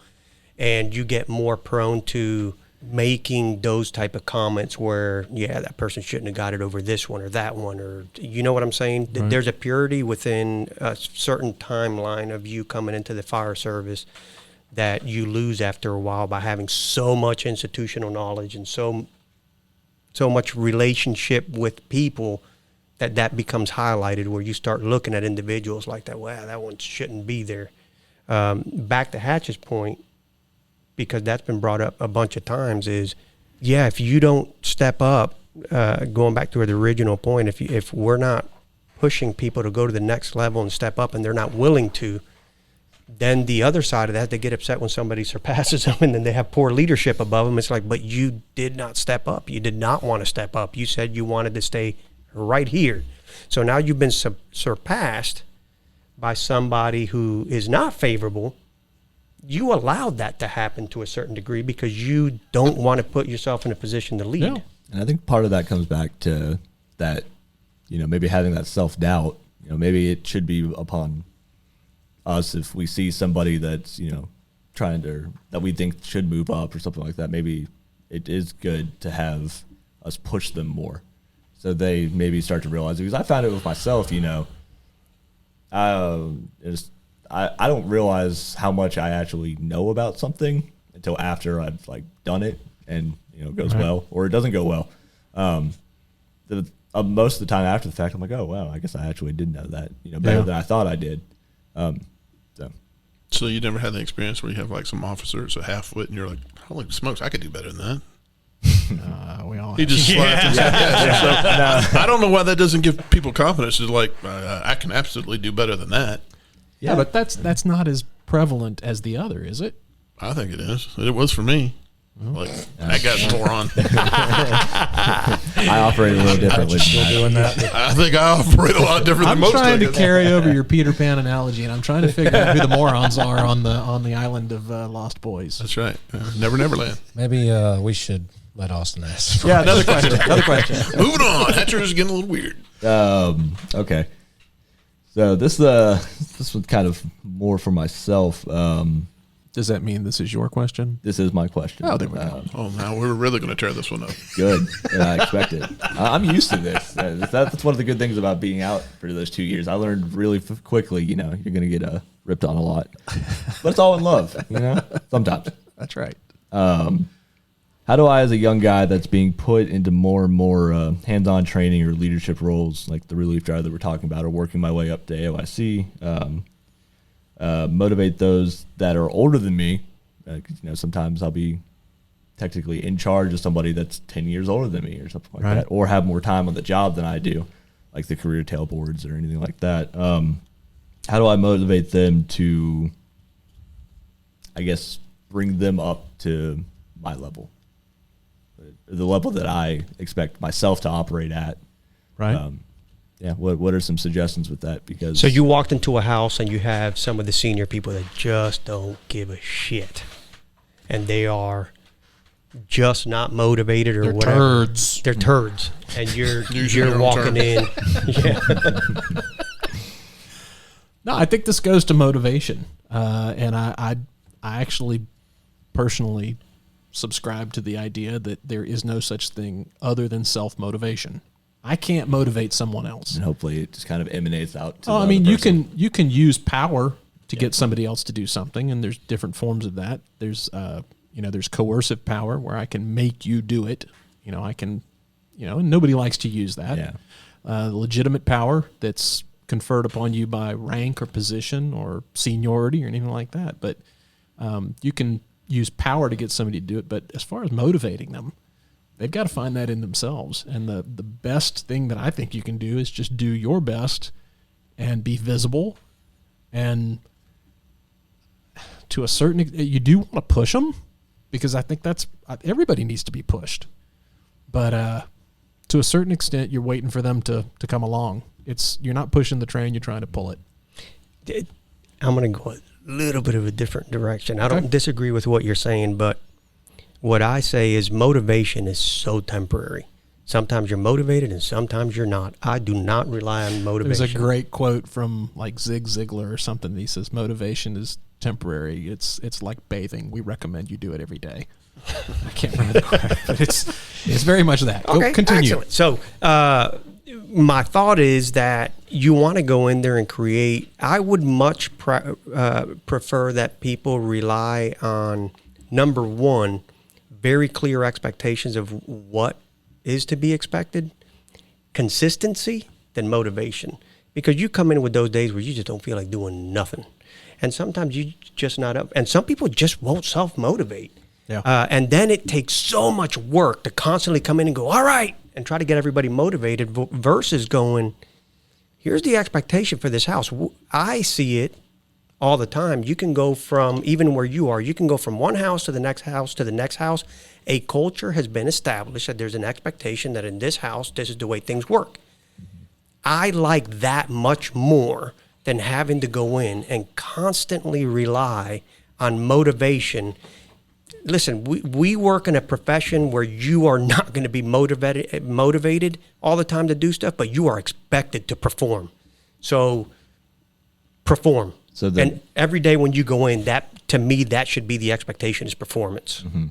and you get more prone to making those type of comments where, yeah, that person shouldn't have got it over this one or that one, or you know what I'm saying? Right. There's a purity within a certain timeline of you coming into the fire service that you lose after a while by having so much institutional knowledge and so much relationship with people that becomes highlighted, where you start looking at individuals like that. Wow, that one shouldn't be there. Back to Hatch's point, because that's been brought up a bunch of times, is, yeah, if you don't step up, going back to the original point, if we're not pushing people to go to the next level and step up and they're not willing to, then the other side of that, they get upset when somebody surpasses them and then they have poor leadership above them. It's like, but you did not step up. You did not want to step up. You said you wanted to stay right here. So now you've been surpassed by somebody who is not favorable. You allowed that to happen to a certain degree because you don't want to put yourself in a position to lead. Yeah. And I think part of that comes back to that, maybe having that self-doubt. Maybe it should be upon us if we see somebody that's that we think should move up or something like that. Maybe it is good to have us push them more, so they maybe start to realize it. Because I found it with myself. I don't realize how much I actually know about something until after I've done it and it goes well or it doesn't go well. Most of the time after the fact, I'm like, oh wow, I guess I actually did know that better than I thought I did. So you never had the experience where you have some officers a half-wit and you're like, holy smokes, I could do better than that. We all he just slapped and said yes. So I don't know why that doesn't give people confidence. It's like, I can absolutely do better than that. Yeah, but that's not as prevalent as the other, is it? I think it is. It was for me. That guy's a moron. I operate a little differently. Doing that. I think I operate a lot different than most. I'm trying to carry over your Peter Pan analogy, and I'm trying to figure out who the morons are on the island of Lost Boys. That's right. Never Land. Maybe we should let Austin ask. Yeah, another question. Moving on. Hatcher is getting a little weird. Okay. So this one's kind of more for myself. Does that mean this is your question? This is my question. Oh, there we go. Oh, now we're really going to tear this one up. Good. I expected. I'm used to this. That's one of the good things about being out for those 2 years. I learned really quickly, you're going to get ripped on a lot. But it's all in love, sometimes. That's right. How do I, as a young guy that's being put into more and more hands-on training or leadership roles, like the relief driver that we're talking about, or working my way up to AOIC, motivate those that are older than me? Sometimes I'll be technically in charge of somebody that's 10 years older than me or something like that, or have more time on the job than I do, like the career tailboards or anything like that. How do I motivate them to, I guess, bring them up to my level, the level that I expect myself to operate at? Right. What are some suggestions with that? Because So you walked into a house and you have some of the senior people that just don't give a shit, and they are just not motivated or They're whatever. turds. They're turds, and Use you're your own walking term. in. Yeah. No, I think this goes to motivation, and I actually personally subscribe to the idea that there is no such thing other than self-motivation. I can't motivate someone else. and hopefully it just kind of emanates out to Oh, the I mean, other you person. can use power to get somebody else to do something, and there's different forms of that. There's there's coercive power where I can make you do it. I can, and nobody likes to use that. Yeah. Legitimate power that's conferred upon you by rank or position or seniority or anything like that. But you can use power to get somebody to do it. But as far as motivating them, they've got to find that in themselves. And the best thing that I think you can do is just do your best and be visible. And to a certain extent, you do want to push them, because I think everybody needs to be pushed. But to a certain extent, you're waiting for them to come along. You're not pushing the train, you're trying to pull it. I'm going to go a little bit of a different direction. I don't disagree with what you're saying, but what I say is motivation is so temporary. Sometimes you're motivated and sometimes you're not. I do not rely on motivation. There's a great quote from like Zig Ziglar or something. He says, motivation is temporary. It's like bathing. We recommend you do it every day. I can't remember the quote, but it's very much that. Okay, Continue. excellent. So my thought is that you want to go in there and create. I would much prefer that people rely on, number one, very clear expectations of what is to be expected, consistency, than motivation. Because you come in with those days where you just don't feel like doing nothing. And sometimes you just not up. And some people just won't self-motivate. Yeah. And then it takes so much work to constantly come in and go, all right, and try to get everybody motivated versus going, here's the expectation for this house. I see it all the time. You can go from, even where you are, you can go from one house to the next house to the next house. A culture has been established that there's an expectation that in this house, this is the way things work. I like that much more than having to go in and constantly rely on motivation. Listen, we work in a profession where you are not going to be motivated all the time to do stuff, but you are expected to perform. So perform. And every day when you go in, that to me, that should be the expectation, is performance. Mm-hmm.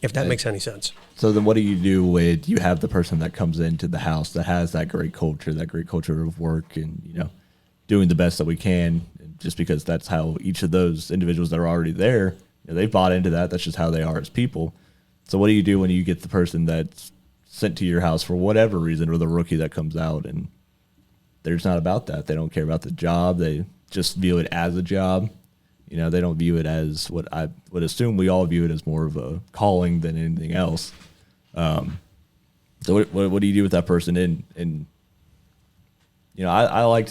If that makes any sense. So then what do you do with, you have the person that comes into the house that has that great culture of work and, doing the best that we can, just because that's how each of those individuals that are already there, they've bought into that. That's just how they are as people. So what do you do when you get the person that's sent to your house for whatever reason, or the rookie that comes out and they're just not about that? They don't care about the job. They just view it as a job. They don't view it as what I would assume we all view it as, more of a calling than anything else. So what do you do with that person? And I like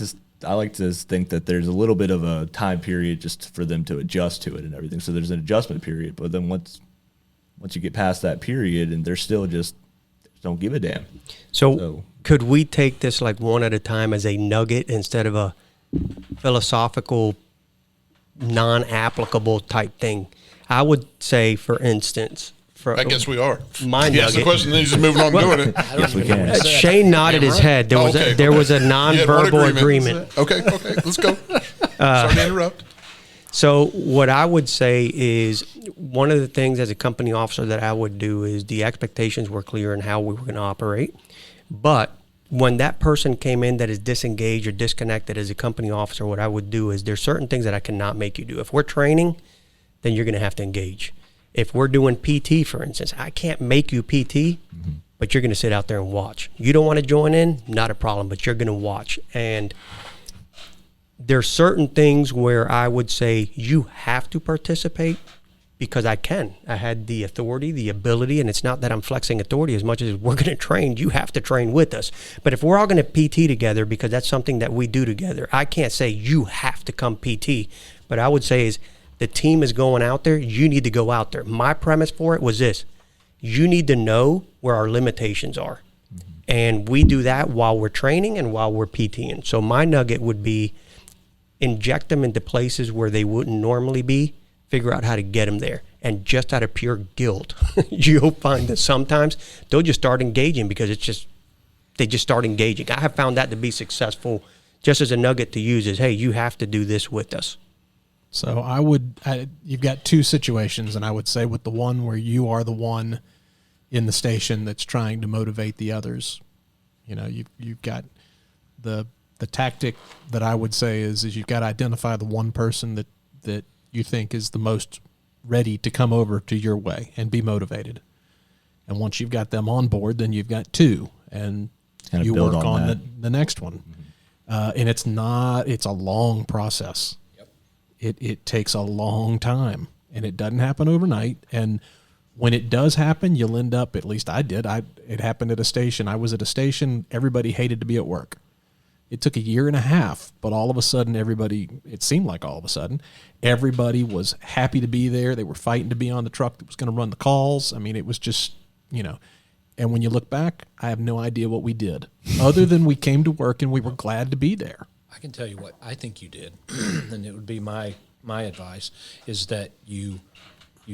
to think that there's a little bit of a time period just for them to adjust to it and everything. So there's an adjustment period, but then once you get past that period and they're still just don't give a damn. So could we take this like one at a time as a nugget instead of a philosophical, non-applicable type thing? I would say, for instance, I guess we are. My he asked the nugget. question, then he's just moving on doing it. Yes, we can. Shane nodded his head. There was a You had one non-verbal agreement. Okay, let's go. Sorry to interrupt. So what I would say is one of the things as a company officer that I would do is the expectations were clear in how we were going to operate. But when that person came in that is disengaged or disconnected as a company officer, what I would do is there's certain things that I cannot make you do. If we're training, then you're going to have to engage. If we're doing PT, for instance, I can't make you PT, but you're going to sit out there and watch. You don't want to join in, not a problem, but you're going to watch. And there's certain things where I would say you have to participate because I can. I had the authority, the ability, and it's not that I'm flexing authority as much as we're going to train. You have to train with us. But if we're all going to PT together, because that's something that we do together, I can't say you have to come PT. But I would say is the team is going out there, you need to go out there. My premise for it was this: you need to know where our limitations are. And we do that while we're training and while we're PTing. So my nugget would be inject them into places where they wouldn't normally be, figure out how to get them there. And just out of pure guilt, you'll find that sometimes they'll just start engaging because they just start engaging. I have found that to be successful. Just as a nugget to use is, hey, you have to do this with us. So you've got two situations, and I would say with the one where you are the one in the station that's trying to motivate the others, you've got the tactic that I would say is you've got to identify the one person that you think is the most ready to come over to your way and be motivated. And once you've got them on board, then you've got two, and you work on the next one. And it's a long process. Yep. It takes a long time, and it doesn't happen overnight. And when it does happen, you'll end up, at least I did. It happened at a station. I was at a station. Everybody hated to be at work. It took a year and a half, but all of a sudden it seemed like all of a sudden, everybody was happy to be there. They were fighting to be on the truck that was going to run the calls. I mean, it was just, and when you look back, I have no idea what we did other than we came to work and we were glad to be there. I can tell you what I think you did, and it would be my advice, is that you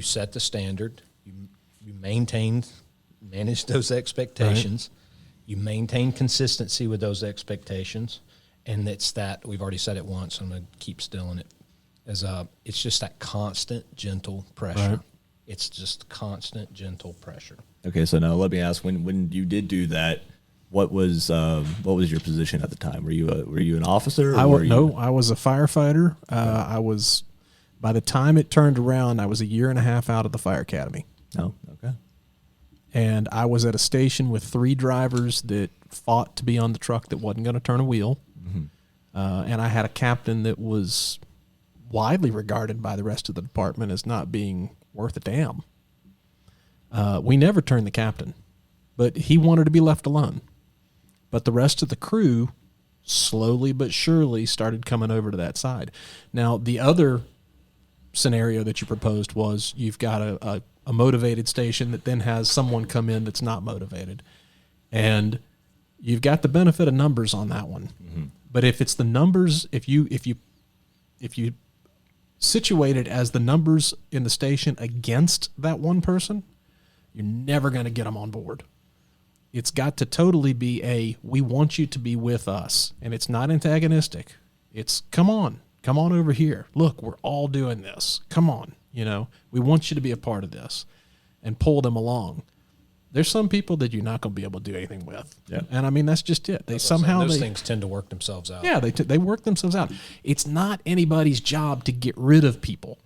set the standard, you manage those expectations. Right. You maintain consistency with those expectations, and it's that we've already said it once. I'm going to keep stilling it. It's just that constant, gentle pressure. Right. It's just constant, gentle pressure. Okay, so now let me ask: when you did do that, what was your position at the time? Were you an officer? I was a firefighter. By the time it turned around, I was a year and a half out of the fire academy. Oh, okay. And I was at a station with 3 drivers that fought to be on the truck that wasn't going to turn a wheel. Mm-hmm. And I had a captain that was widely regarded by the rest of the department as not being worth a damn. We never turned the captain, but he wanted to be left alone. But the rest of the crew slowly but surely started coming over to that side. Now, the other scenario that you proposed was you've got a motivated station that then has someone come in that's not motivated. And you've got the benefit of numbers on that one. Mm-hmm. But if it's the numbers, if you situate it as the numbers in the station against that one person, you're never going to get them on board. It's got to totally be we want you to be with us. And it's not antagonistic. It's, come on over here. Look, we're all doing this. Come on. We want you to be a part of this, and pull them along. There's some people that you're not going to be able to do anything with. Yeah. And I mean, that's just it. Those things tend to work themselves out. Yeah, they work themselves out. It's not anybody's job to get rid of people.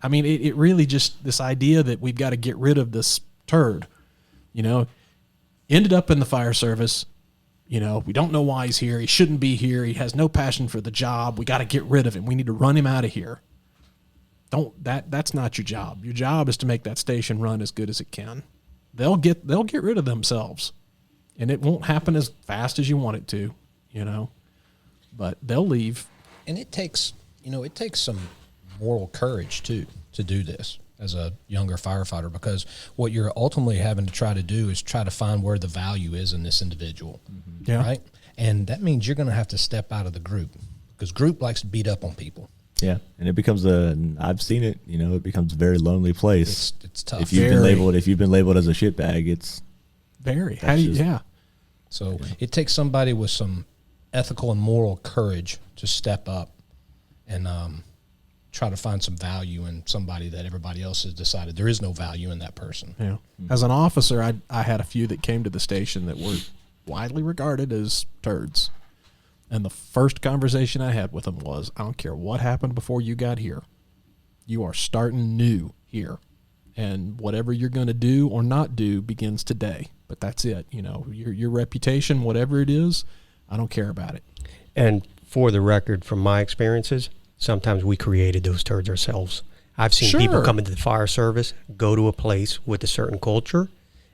I mean, it really just, this idea that we've got to get rid of this turd, ended up in the fire service. We don't know why he's here. He shouldn't be here. He has no passion for the job. We got to get rid of him. We need to run him out of here. That's not your job. Your job is to make that station run as good as it can. They'll get rid of themselves, and it won't happen as fast as you want it to, but they'll leave. And it takes some moral courage too to do this as a younger firefighter, because what you're ultimately having to try to do is try to find where the value is in this individual. Mm-hmm. Yeah. Right. And that means you're going to have to step out of the group, because group likes to beat up on people. Yeah, and it becomes I've seen it. It becomes a very lonely place. It's tough. If you've been labeled as a shitbag, it's very. So it takes somebody with some ethical and moral courage to step up and try to find some value in somebody that everybody else has decided there is no value in that person. Yeah. As an officer, I had a few that came to the station that were widely regarded as turds. And the first conversation I had with them was, I don't care what happened before you got here. You are starting new here. And whatever you're going to do or not do begins today. But that's it. You know, your reputation, whatever it is, I don't care about it. And for the record, from my experiences, sometimes we created those turds ourselves. I've seen people Sure. come into the fire service, go to a place with a certain culture,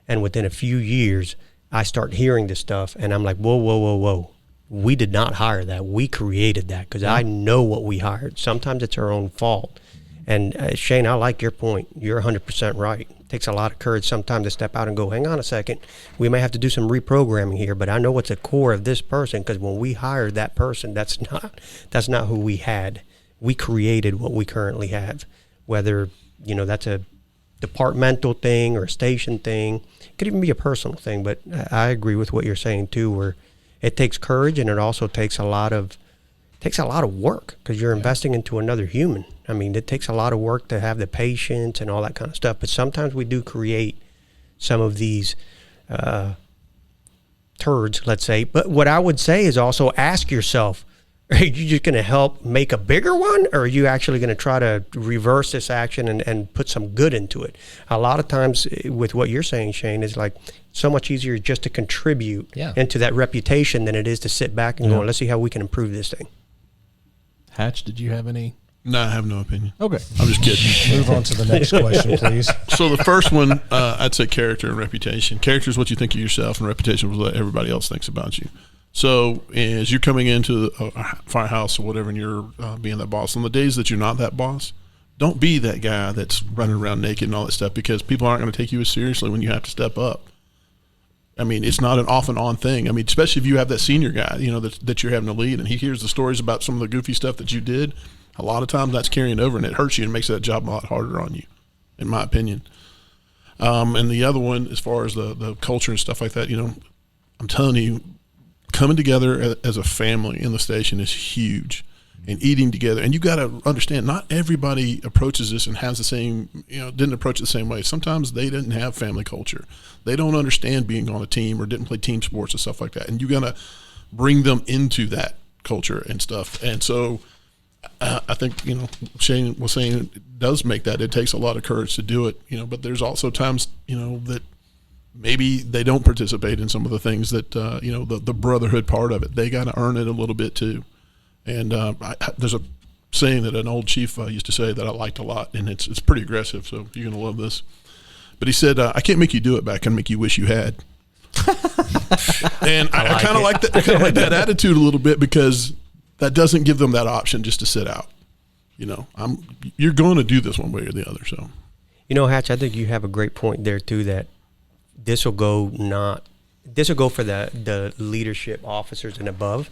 and within a few years, I start hearing this stuff, and I'm like, whoa, whoa, whoa, whoa. We did not hire that. We created that because I know what we hired. Sometimes it's our own fault. And Shane, I like your point. You're 100% right. It takes a lot of courage sometimes to step out and go, hang on a second. We may have to do some reprogramming here, but I know what's the core of this person, because when we hired that person, that's not who we had. We created what we currently have, whether, you know, that's a departmental thing or a station thing. It could even be a personal thing, but I agree with what you're saying too, where it takes courage, and it also takes a lot of work, because you're investing into another human. I mean, it takes a lot of work to have the patience and all that kind of stuff, but sometimes we do create some of these turds, let's say. But what I would say is also ask yourself, are you just going to help make a bigger one, or are you actually going to try to reverse this action and put some good into it? A lot of times with what you're saying, Shane, is like so much easier just to contribute into that reputation than it is to sit back and go, let's see how we can improve this thing. Hatch, did you have any? No, I have no opinion. Okay. I'm just kidding. Move on to the next question, please. So the first one, I'd say character and reputation. Character is what you think of yourself, and reputation is what everybody else thinks about you. So as you're coming into a firehouse or whatever, and you're being that boss, on the days that you're not that boss, don't be that guy that's running around naked and all that stuff, because people aren't going to take you as seriously when you have to step up. I mean, it's not an off and on thing. I mean, especially if you have that senior guy, you know, that you're having to lead, and he hears the stories about some of the goofy stuff that you did. A lot of times that's carrying over, and it hurts you and makes that job a lot harder on you, in my opinion. And the other one, as far as the culture and stuff like that, you know, I'm telling you, coming together as a family in the station is huge, and eating together. And you got to understand, not everybody approaches this and has the same, you know, didn't approach it the same way. Sometimes they didn't have family culture. They don't understand being on a team, or didn't play team sports and stuff like that. And you got to bring them into that culture and stuff. And so I think, you know, Shane was saying it does make that. It takes a lot of courage to do it, you know, but there's also times, you know, that maybe they don't participate in some of the things that, you know, the brotherhood part of it. They got to earn it a little bit too. And there's a saying that an old chief used to say that I liked a lot, and it's pretty aggressive, so you're going to love this. But he said, I can't make you do it, but I can make you wish you had. And I kind of like that. I kind of like that attitude a little bit, because that doesn't give them that option just to sit out. You know, you're going to do this one way or the other. So, you know, Hatch, I think you have a great point there too, that this will go for the leadership officers and above.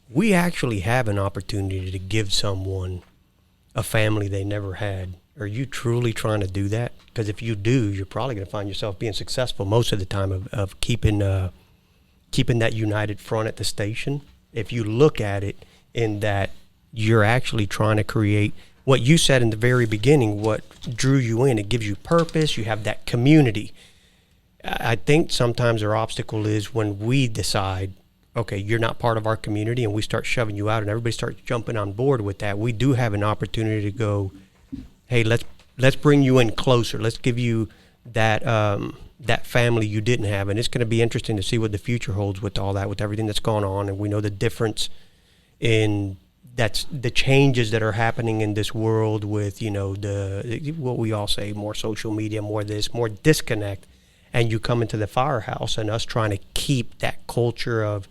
We actually have an opportunity to give someone a family they never had. Are you truly trying to do that? Because if you do, you're probably going to find yourself being successful most of the time of keeping that united front at the station. If you look at it in that you're actually trying to create what you said in the very beginning, what drew you in, it gives you purpose, you have that community. I think sometimes our obstacle is when we decide, okay, you're not part of our community, and we start shoving you out and everybody starts jumping on board with that. We do have an opportunity to go, hey, let's bring you in closer. Let's give you that that family you didn't have. And it's going to be interesting to see what the future holds with all that, with everything that's going on. And we know the difference in that's the changes that are happening in this world with, you know, what we all say, more social media, more this, more disconnect. And you come into the firehouse, and us trying to keep that culture of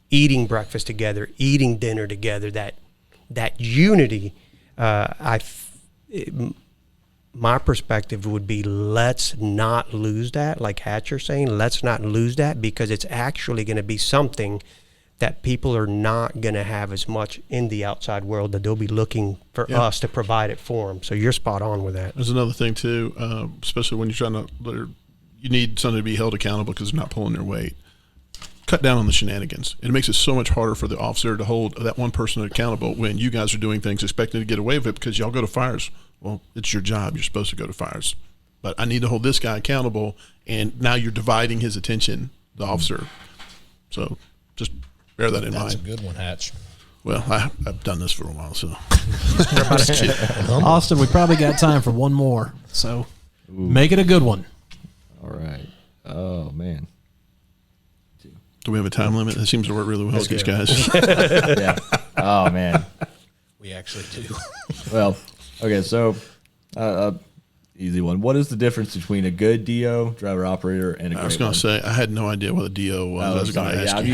eating breakfast together, eating dinner together, that unity. My perspective would be, let's not lose that. Like Hatcher saying, let's not lose that, because it's actually going to be something that people are not going to have as much in the outside world, that they'll be looking for us to provide it for them. So you're spot on with that. There's another thing too, especially when you're trying to, you need somebody to be held accountable because they're not pulling their weight. cut down on the shenanigans. It makes it so much harder for the officer to hold that one person accountable when you guys are doing things expecting to get away with it because y'all go to fires. Well, it's your job. You're supposed to go to fires. But I need to hold this guy accountable, and now you're dividing his attention, the officer. So just bear that in mind. That's a good one, Hatch. Well, I've done this for a while, so. Austin, we probably got time for one more, so make it a good one. All right. Oh, man. Do we have a time limit? That seems to work really well with these guys. Yeah. Oh, man. We actually do. Well, okay, so easy one. What is the difference between a good DO, driver operator, and a great I was going to say, I had no idea what a DO was. I was going to ask I'm you.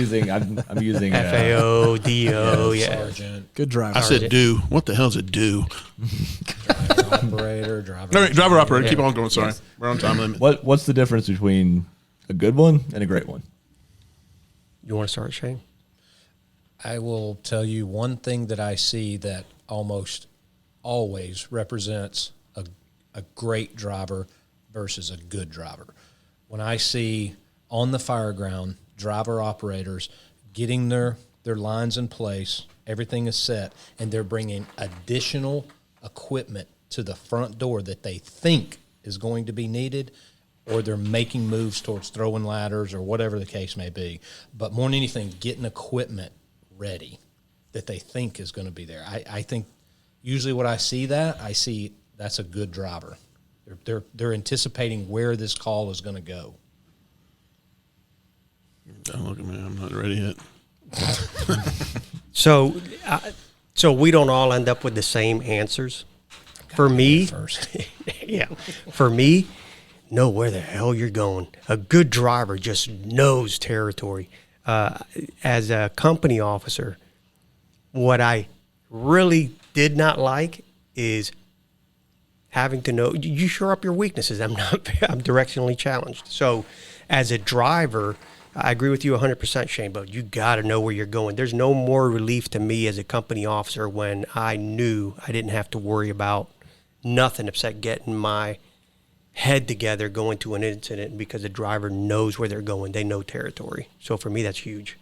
I'm using FAO, DO, yeah. Sergeant, Good driver. I said do. What the hell is a do? driver operator, driver. No, driver operator. Yeah. Keep on going. Sorry. We're on time limit. What's the difference between a good one and a great one? You want to start, Shane? I will tell you one thing that I see that almost always represents a great driver versus a good driver. When I see on the fire ground driver operators getting their lines in place, everything is set, and they're bringing additional equipment to the front door that they think is going to be needed, or they're making moves towards throwing ladders or whatever the case may be. But more than anything, getting equipment ready that they think is going to be there. I think usually what I see that's a good driver. They're anticipating where this call is going to go. Don't look at me. I'm not ready yet. So we don't all end up with the same answers. For me, First. yeah, for me, know where the hell you're going. A good driver just knows territory. As a company officer, what I really did not like is having to know, you shore up your weaknesses. I'm directionally challenged. So as a driver, I agree with you 100%, Shane, but you got to know where you're going. There's no more relief to me as a company officer when I knew I didn't have to worry about nothing except getting my head together going to an incident because the driver knows where they're going. They know territory. So for me, that's huge.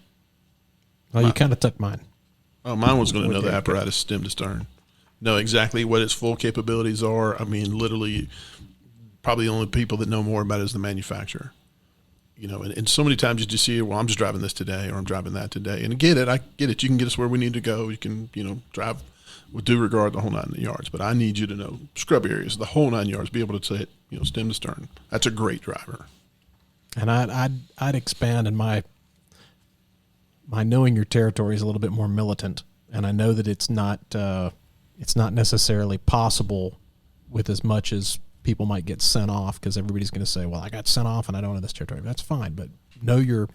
Well, you kind of took mine. Oh, mine was going to know the Okay. apparatus stem to stern. Know exactly what its full capabilities are. I mean, literally, probably the only people that know more about it is the manufacturer. You know, and so many times you just see, well, I'm just driving this today or I'm driving that today. And I get it. You can get us where we need to go. You can, drive with due regard the whole 9 yards. But I need you to know scrub areas, the whole 9 yards, be able to say it, stem to stern. That's a great driver. And I'd expand in my knowing your territory is a little bit more militant, and I know that it's not necessarily possible with as much as people might get sent off, because everybody's going to say, well, I got sent off and I don't know this territory. That's fine, but know your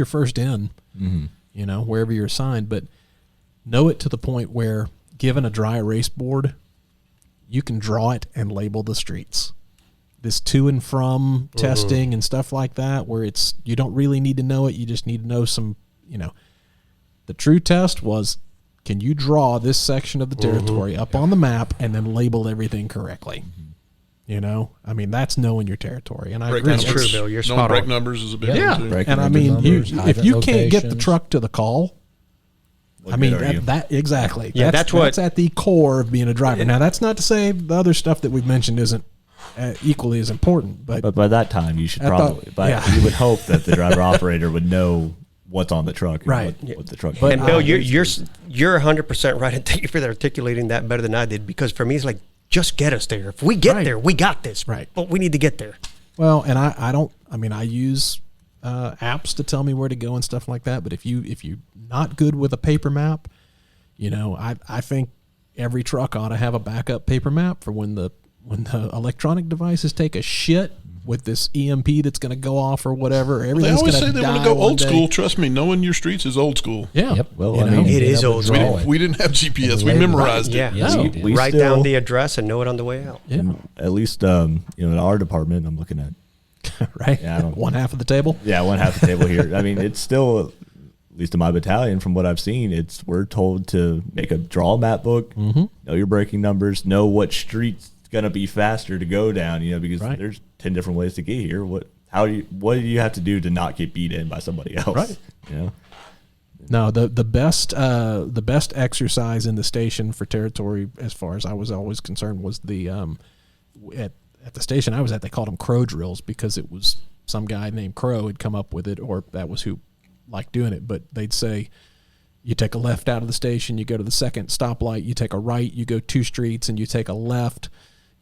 first in, wherever you're assigned, but know it to the point where, given a dry erase board, you can draw it and label the streets. This to and from testing and stuff like that, where you don't really need to know it, you just need to know some, the true test was, can you draw this section of the territory up on the map and then label everything correctly? I mean, that's knowing your territory. And I agree. That's true, Bill. You're Knowing spot brake on. numbers is a big Yeah. one, too. Break And I numbers, mean, numbers, if you hydrant can't get the locations. truck to the call, What I mean, good are you? that exactly. Yeah, that's what- that's at the core of being a driver. Now, that's not to say the other stuff that we've mentioned isn't equally as important, but By that time, you should I thought- probably. yeah. You would hope that the driver operator would know what's on the truck, and Right. What the truck. But And is. Bill, you're 100% right, and thank you for articulating that better than I did. Because for me, it's like, just get us there. If we get Right. there, we got this. Right. But we need to get there. well, and I use apps to tell me where to go and stuff like that. But if you're not good with a paper map, I think every truck ought to have a backup paper map for when the electronic devices take a shit with this EMP that's going to go off or whatever. They Everything's always going say to they want die to go one old day. school. Trust me, knowing your streets is old school. Yeah. Yep. Well, You I know? mean, It is Being able old to school. draw it. We didn't have GPS. We label. memorized Yeah. it. Yeah. we Write still- down the address and know it on the way out. Yeah. at least in our department, I'm looking at Right. Yeah, I don't- One half of the table. one half the table here. I mean, it's still, at least in my battalion, from what I've seen, we're told to draw a map book, know your braking numbers, know what street's gonna be faster to go down. Because Right. there's 10 different ways to get here. what do you have to do to not get beat in by somebody else? Right. You know? No, the best exercise in the station for territory, as far as I was always concerned, was the at the station I was at, they called them crow drills because it was some guy named Crow had come up with it, or that was who liked doing it. But they'd say, you take a left out of the station, you go to the second stoplight, you take a right, you go 2 streets, and you take a left.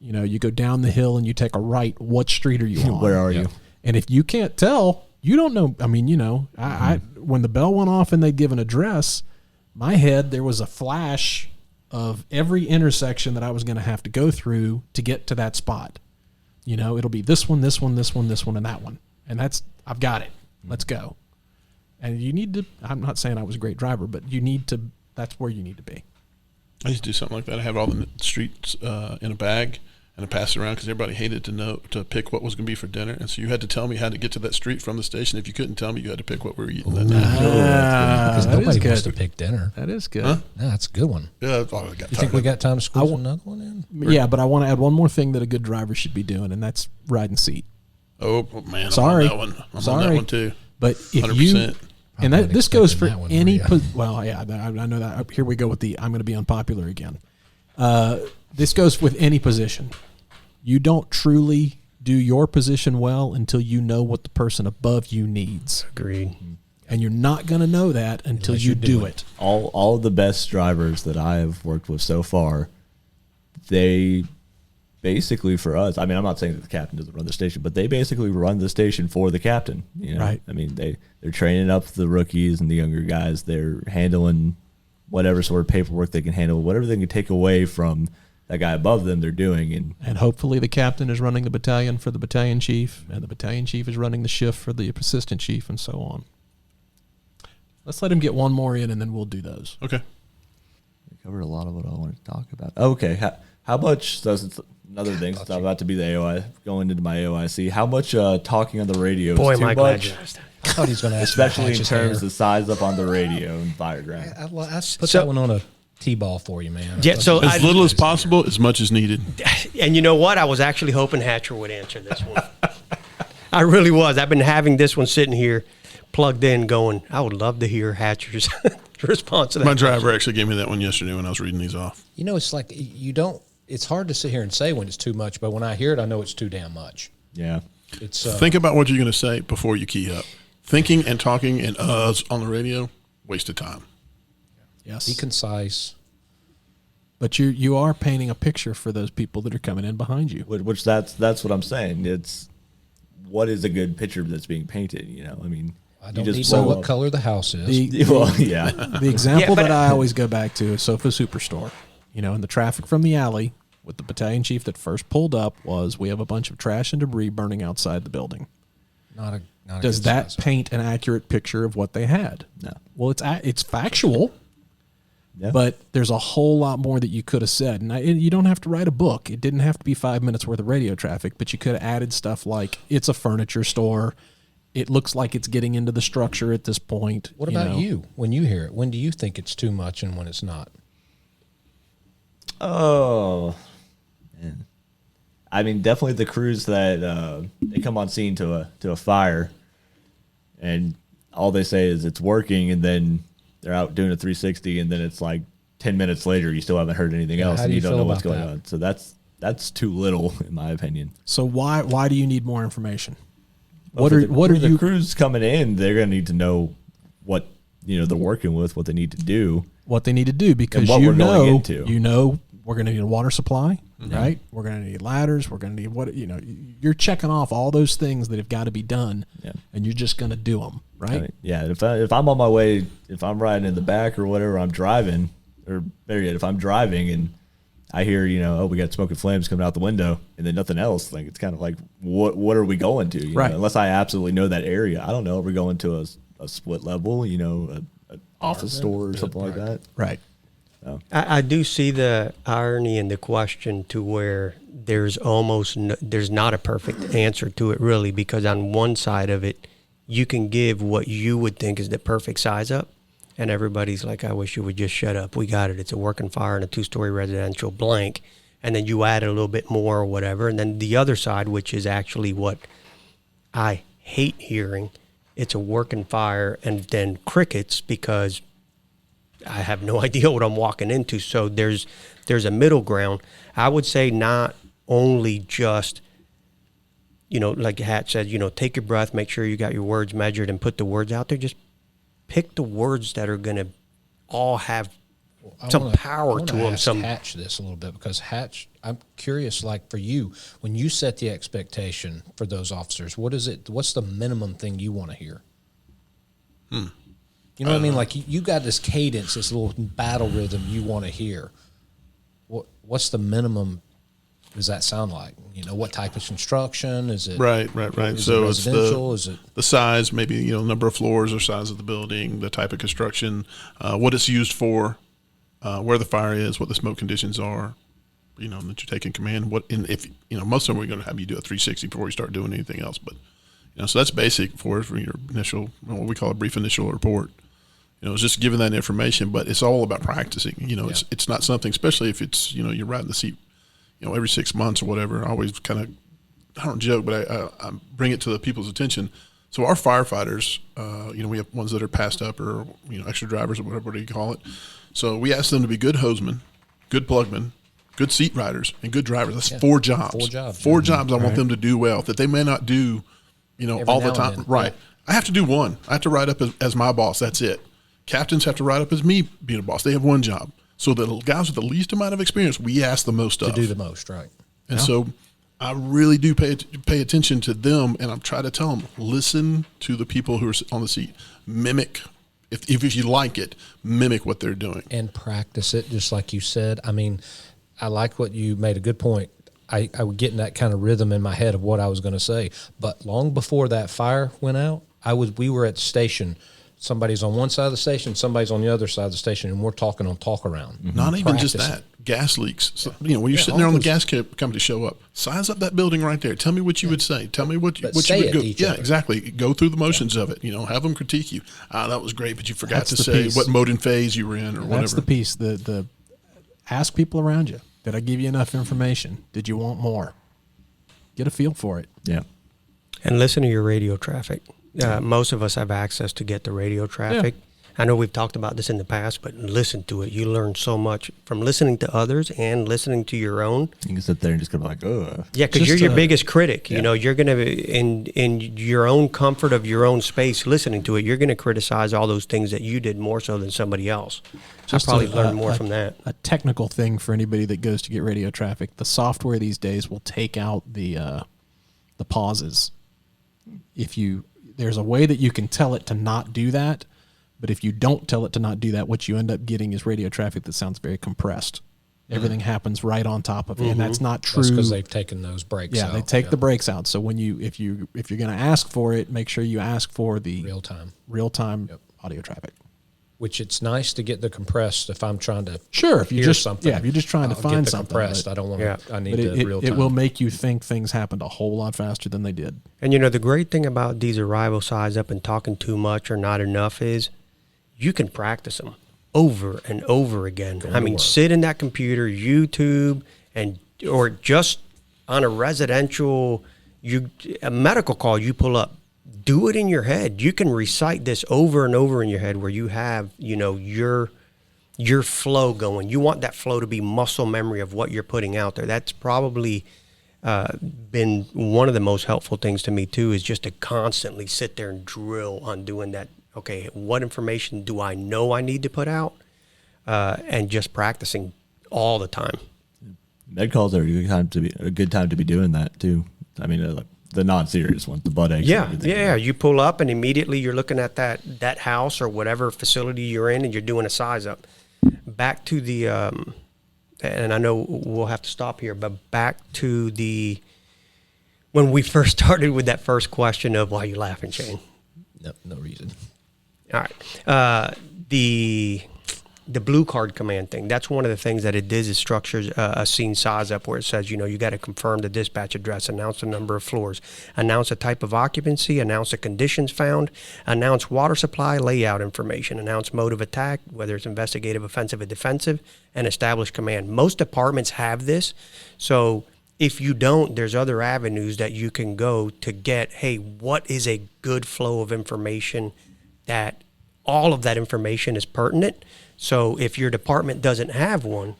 You know, you go down the hill and you take a right. What street are you on? Where are you? And if you can't tell, you don't know. I mean, you know, I when the bell went off and they'd give an address, my head, there was a flash of every intersection that I was going to have to go through to get to that spot. You know, it'll be this one, this one, this one, this one, and that one. And I've got it. Let's go. And you need to, I'm not saying I was a great driver, but you need to, that's where you need to be. I used to do something like that. I have all the streets in a bag, and I pass it around because everybody hated to pick what was going to be for dinner. And so you had to tell me how to get to that street from the station. If you couldn't tell me, you had to pick what we were eating that night. Because that is nobody wants good. to pick dinner. That is good. Huh? Yeah, that's a good one. Yeah, that's all I got. You think we got time to squeeze another one in? Yeah, but I want to add one more thing that a good driver should be doing, and that's riding seat. Oh, man, Sorry. I'm on that one. I'm on Sorry. that one too. But if 100%. you, and that this goes for expecting that one, any, were ya? well, yeah, I know that. Here we go with the, I'm going to be unpopular again. This goes with any position. You don't truly do your position well until you know what the person above you needs. Agreed. And you're not going to know that until Unless you you do do it. All of the best drivers that I have worked with so far, they basically, for us, I mean, I'm not saying that the captain doesn't run the station, but they basically run the station for the captain. You know? Right. I mean, they're training up the rookies and the younger guys. They're handling whatever sort of paperwork they can handle, whatever they can take away from that guy above them, they're doing. And hopefully the captain is running the battalion for the battalion chief, and the battalion chief is running the shift for the assistant chief, and so on. Let's let him get one more in, and then we'll do those. Okay. We covered a lot of what I wanted to talk about. Okay, how much, so it's another thing, since I'm about to be the AOI, going into my AOIC, how much talking on the radio Boy, is too am I glad much? you asked. I thought he was going to ask about Especially in Hatch's terms hair. of size up on the radio and fireground. I put So- that one on a T-ball for you, man. Yeah, so As little as possible, as much as needed. And you know what? I was actually hoping Hatcher would answer this one. I really was. I've been having this one sitting here plugged in going, I would love to hear Hatcher's response to that. My driver actually gave me that one yesterday when I was reading these off. You know, it's like you don't. It's hard to sit here and say when it's too much, but when I hear it, I know it's too damn much. Yeah. It's Think about what you're going to say before you key up. Thinking and talking and uhs on the radio, waste of time. Yes. be concise. But you are painting a picture for those people that are coming in behind you. Which that's what I'm saying. It's what is a good picture that's being painted, you know? I mean, I don't you need just to know blow what up- color the house is. Well, yeah. The example Yeah, but- that I always go back to is Sofa Superstore. You know, in the traffic from the alley with the battalion chief that first pulled up was, we have a bunch of trash and debris burning outside the building. Not a Does good that size. paint an accurate picture of what they had? No. Well, it's factual, Yeah. but there's a whole lot more that you could have said. And you don't have to write a book. It didn't have to be 5 minutes worth of radio traffic, but you could have added stuff like, it's a furniture store. It looks like it's getting into the structure at this point. What about know. you? When you hear it, when do you think it's too much and when it's not? Oh, man. I mean, definitely the crews that they come on scene to a fire, and all they say is it's working, and then they're out doing a 360, and then it's like 10 minutes later, you still haven't heard anything else, how and do you you don't feel know what's about going that? on. So that's too little, in my opinion. So why do you need more information? Well, for the crews coming in? They're going to need to know what they're working with, what they need to do. what they need to do, because what we're going into. We're going to need a water supply, right? We're going to need ladders. We're going to need you're checking off all those things that have got to be done, Yeah. and you're just going to do them, right? I mean, yeah, if I'm on my way, if I'm riding in the back or whatever, I'm driving, or better yet, if I'm driving and I hear, we got smoke and flames coming out the window, and then nothing else, like it's kind of like, what are we going to? Right. Unless I absolutely know that area, I don't know. Are we going to a split level? An office store or something like that? Right. I do see the irony in the question to where there's there's not a perfect answer to it really, because on one side of it, you can give what you would think is the perfect size up, and everybody's like, I wish you would just shut up. We got it. It's a working fire and a 2-story residential blank. And then you add a little bit more or whatever. And then the other side, which is actually what I hate hearing it's a working fire and then crickets, because I have no idea what I'm walking into. So there's a middle ground. I would say not only just, like Hat said, take your breath, make sure you got your words measured and put the words out there. Just pick the words that are going to all have some power to them. Some Hatch this a little bit, because Hatch, I'm curious, like for you, when you set the expectation for those officers, what's the minimum thing you want to hear? You know what I mean? Like you got this cadence, this little battle rhythm you want to hear. What's the minimum? Does that sound like? What type of construction is it? Right. Is So it it's residential? Is it the size, maybe number of floors or size of the building, the type of construction, what it's used for, where the fire is, what the smoke conditions are. That you're taking command. If most of them we're going to have you do a 360 before you start doing anything else. But so that's basic for your initial, what we call a brief initial report. It's just giving that information, but it's all about practicing. It's not something, especially if it's you're riding the seat, every 6 months or whatever. I always kind of, I don't joke, but I bring it to the people's attention. So our firefighters, we have ones that are passed up or extra drivers or whatever you call it. So we ask them to be good hosesmen, good plugmen, good seat riders, and good drivers. That's 4 jobs. 4 jobs. 4 jobs I want them to do well that they may not do, all the time. Right. Yeah. I have to do one. I have to ride up as my boss. That's it. Captains have to ride up as me being a boss. They have one job. So the guys with the least amount of experience, we ask the most of. To do the most, right. And so I really do pay attention to them, and I'm trying to tell them, listen to the people who are on the seat. Mimic, if you like it, mimic what they're doing. And practice it, just like you said. I mean, I like what you made a good point. I was getting that kind of rhythm in my head of what I was going to say. But long before that fire went out, we were at the station. Somebody's on one side of the station, somebody's on the other side of the station, and we're talking on talk around. Mm-hmm. Not even just that. Gas leaks. So, when you're sitting there on the gas company show up, size up that building right there. Tell me what you would say. Tell me what you would go. Yeah, exactly. Go through the motions of it. Have them critique you. That was great, but you forgot to say what mode and phase you were in or whatever. That's the piece. The ask people around you. Did I give you enough information? Did you want more? Get a feel for it. Yeah. And listen to your radio traffic. Most of us have access to get the radio traffic. Yeah. I know we've talked about this in the past, but listen to it. You learn so much from listening to others and listening to your own. You can sit there and just go like, oh. Yeah, because you're your biggest critic. Yeah. You're going to, in your own comfort of your own space, listening to it, you're going to criticize all those things that you did more so than somebody else. I probably learned more from that. A technical thing for anybody that goes to get radio traffic, the software these days will take out the pauses. There's a way that you can tell it to not do that, but if you don't tell it to not do that, what you end up getting is radio traffic that sounds very compressed. Everything happens right on top of it, and that's not true. That's because they've taken those breaks out. Yeah, they take the breaks out. So if you're going to ask for it, make sure you ask for the real time audio traffic. Which it's nice to get the compressed if I'm trying to if you hear just something. Yeah, if you're just trying to find get something compressed. I don't want to. I need the real time. It will make you think things happened a whole lot faster than they did. And the great thing about these arrival size up and talking too much or not enough is you can practice them over and over again. Sit in that computer, YouTube, or just on a residential, a medical call you pull up. Do it in your head. You can recite this over and over in your head where you have, your flow going. You want that flow to be muscle memory of what you're putting out there. That's probably been one of the most helpful things to me too, is just to constantly sit there and drill on doing that. Okay, what information do I know I need to put out? And just practicing all the time. Med calls are a good time to be doing that too. The non-serious ones, the butt aches. Yeah. You pull up and immediately you're looking at that house or whatever facility you're in, and you're doing a size up. Back to the, and I know we'll have to stop here, but back to when we first started with that first question of why are you laughing, Shane? No reason. All right. The blue card command thing, that's one of the things that it does, is structures a scene size up where it says, you got to confirm the dispatch address, announce the number of floors, announce a type of occupancy, announce the conditions found, announce water supply layout information, announce mode of attack, whether it's investigative, offensive, or defensive, and establish command. Most departments have this. So If you don't, there's other avenues that you can go to get, hey, what is a good flow of information that all of that information is pertinent. So if your department doesn't have one,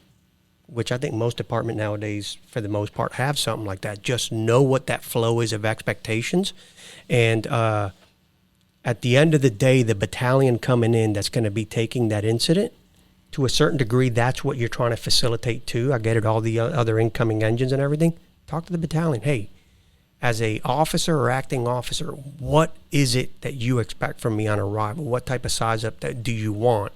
which I think most department nowadays, for the most part, have something like that, just know what that flow is of expectations. And at the end of the day, the battalion coming in that's going to be taking that incident, to a certain degree, that's what you're trying to facilitate too. I get it, all the other incoming engines and everything. Talk to the battalion. Hey, as a officer or acting officer, what is it that you expect from me on arrival? What type of size up that do you want?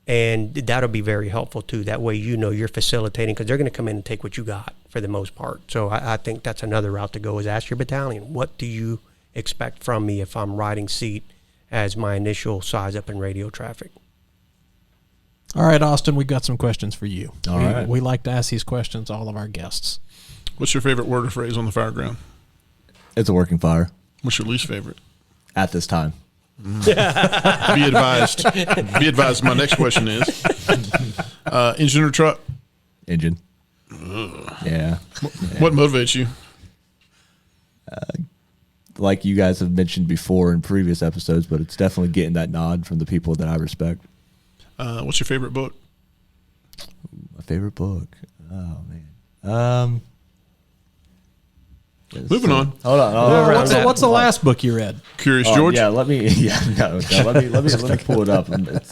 And that'll be very helpful too. That way, you know, you're facilitating, because they're going to come in and take what you got for the most part. So I think that's another route to go, is ask your battalion, what do you expect from me if I'm riding seat as my initial size up in radio traffic? All right, Austin, we've got some questions for you. All right. We like to ask these questions to all of our guests. What's your favorite word or phrase on the fire ground? It's a working fire What's your least favorite? at this time. Be advised. Be advised. My next question is engine or truck? Engine. Yeah. What motivates you? Like you guys have mentioned before in previous episodes, but it's definitely getting that nod from the people that I respect. What's your favorite book? My favorite book. Oh man. Moving on. Hold on. What's the last book you read? Curious Oh, George. yeah, let me. Yeah, no. Let me pull it up. It's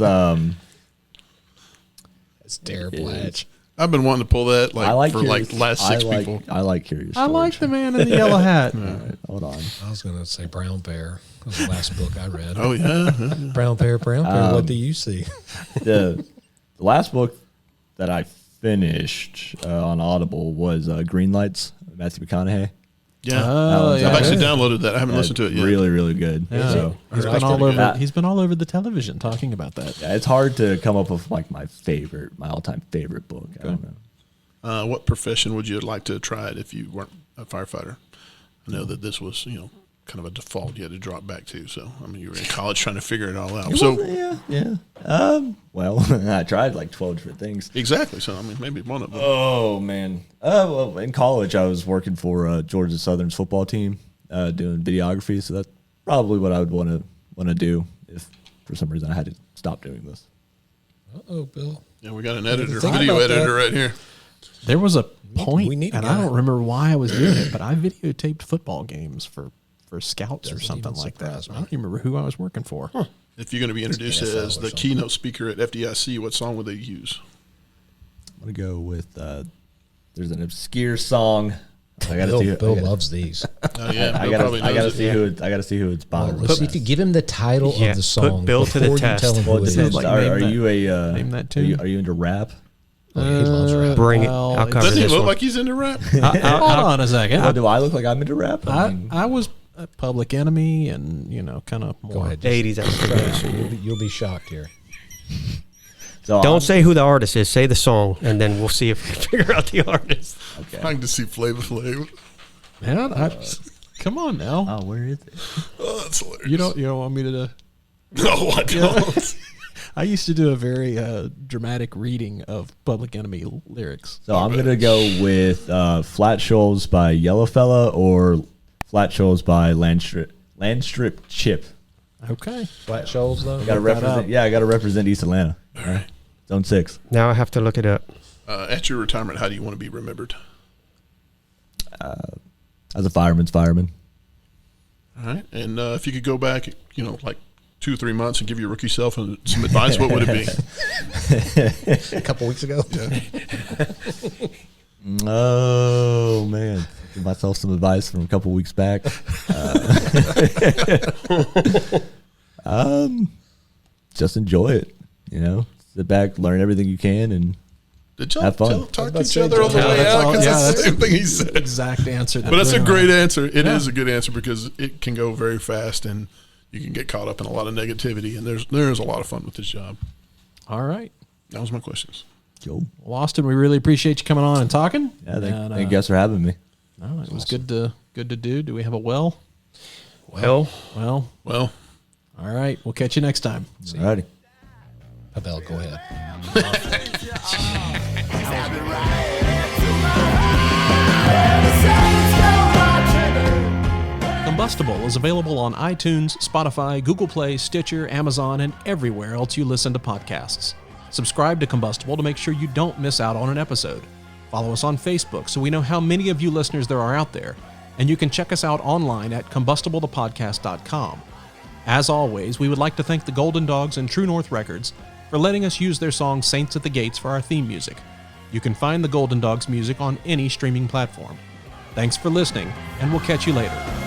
It's terrible. Edge. I've been wanting to pull that I like for Curious- last six people. I like Curious. I like George. the man in the yellow hat. All right, hold on. I was going to say Brown Bear. That was the last book I read. Oh yeah. Brown Bear, what do you see? The last book that I finished on Audible was Green Lights, Matthew McConaughey. Yeah. Oh, I've yeah. actually downloaded that. I haven't listened to it yet. Really, really good. Yeah. So He's been all over. He's been all over the television talking about that. yeah, it's hard to come up with like my all-time favorite book. I don't know. What profession would you like to try it if you weren't a firefighter? I know that this was, kind of a default you had to drop back to. So, I mean, you were in college trying to figure it all out. So, Yeah. Well, I tried like 12 different things. exactly. So, I mean, maybe one of them. Oh man. Well, in college I was working for Georgia Southern's football team, doing videography. So that's probably what I would want to do if for some reason I had to stop doing this. Uh-oh, Bill. Yeah, we got an editor, Think video about that. editor right here. There was a point, we need a and guy. I don't remember why I was doing it, but I videotaped football games for scouts or Doesn't something even like that. surprise me. I don't even remember who I was working for. If you're going to be introduced NFL as or the something. keynote speaker at FDIC, what song would they use? I'm gonna go with there's an obscure song. I gotta Bill, see. Bill loves these. Oh, yeah, I Bill gotta, probably I gotta knows see it. who. I gotta see who it's by. Let's see if you give him the title Yeah, of the put song Bill to the before you test. tell him Well, who it depends. is. Like, Are name you a name that Are tune? you into rap? Oh, he loves rap. Bring it. I'll cover Doesn't he this look one. like he's into rap? Hold on a second. Well, do I look like I'm into rap? I was a Public Enemy, and kind of more. Go ahead. 80s. That's You'll be shocked here. so Don't say who the artist is. Say the song, and then we'll see if we can figure out the artist. Okay. I can just see Flavor Flav. Man, come on now. Oh, where is it? Oh, that's hilarious. You don't want me to? No, I don't. I used to do a very dramatic reading of Public Enemy lyrics. So I'm gonna go with Flat Shoals by Yellowfella or Flat Shoals by Landstrip Chip. Okay. Flat Shoals, though? Gotta Look that represent. up. Yeah, I gotta represent East Atlanta. All right. Zone 6. Now I have to look it up. At your retirement, how do you want to be remembered? As a fireman's fireman. All right. And if you could go back, like 2 or 3 months and give your rookie self some advice, what would it be? A couple weeks ago. Oh man, give myself some advice from a couple weeks back. Just enjoy it. Sit back, learn everything you can, and Did y'all Have fun. talk to That's each other on the it. way That's out? all- Because yeah, that's the that's- same thing he said. Exact answer. But that's a great answer. It Yeah. is a good answer because it can go very fast and you can get caught up in a lot of negativity. And there's a lot of fun with this job. All right. That was my questions. go. Well, Austin, we really appreciate you coming on and talking. Yeah, And, thank you guys for having me. no, it was good to do. Do we have a well? Well, Well, Well, all right. We'll catch you next time. Alrighty. Abel, go ahead. I've been right to my heart. Combustible is available on iTunes, Spotify, Google Play, Stitcher, Amazon, and everywhere else you listen to podcasts. Subscribe to Combustible to make sure you don't miss out on an episode. Follow us on Facebook so we know how many of you listeners there are out there, and you can check us out online at combustiblethepodcast.com. As always, we would like to thank the Golden Dogs and True North Records for letting us use their song Saints at the Gates for our theme music. You can find the Golden Dogs music on any streaming platform. Thanks for listening, and we'll catch you later.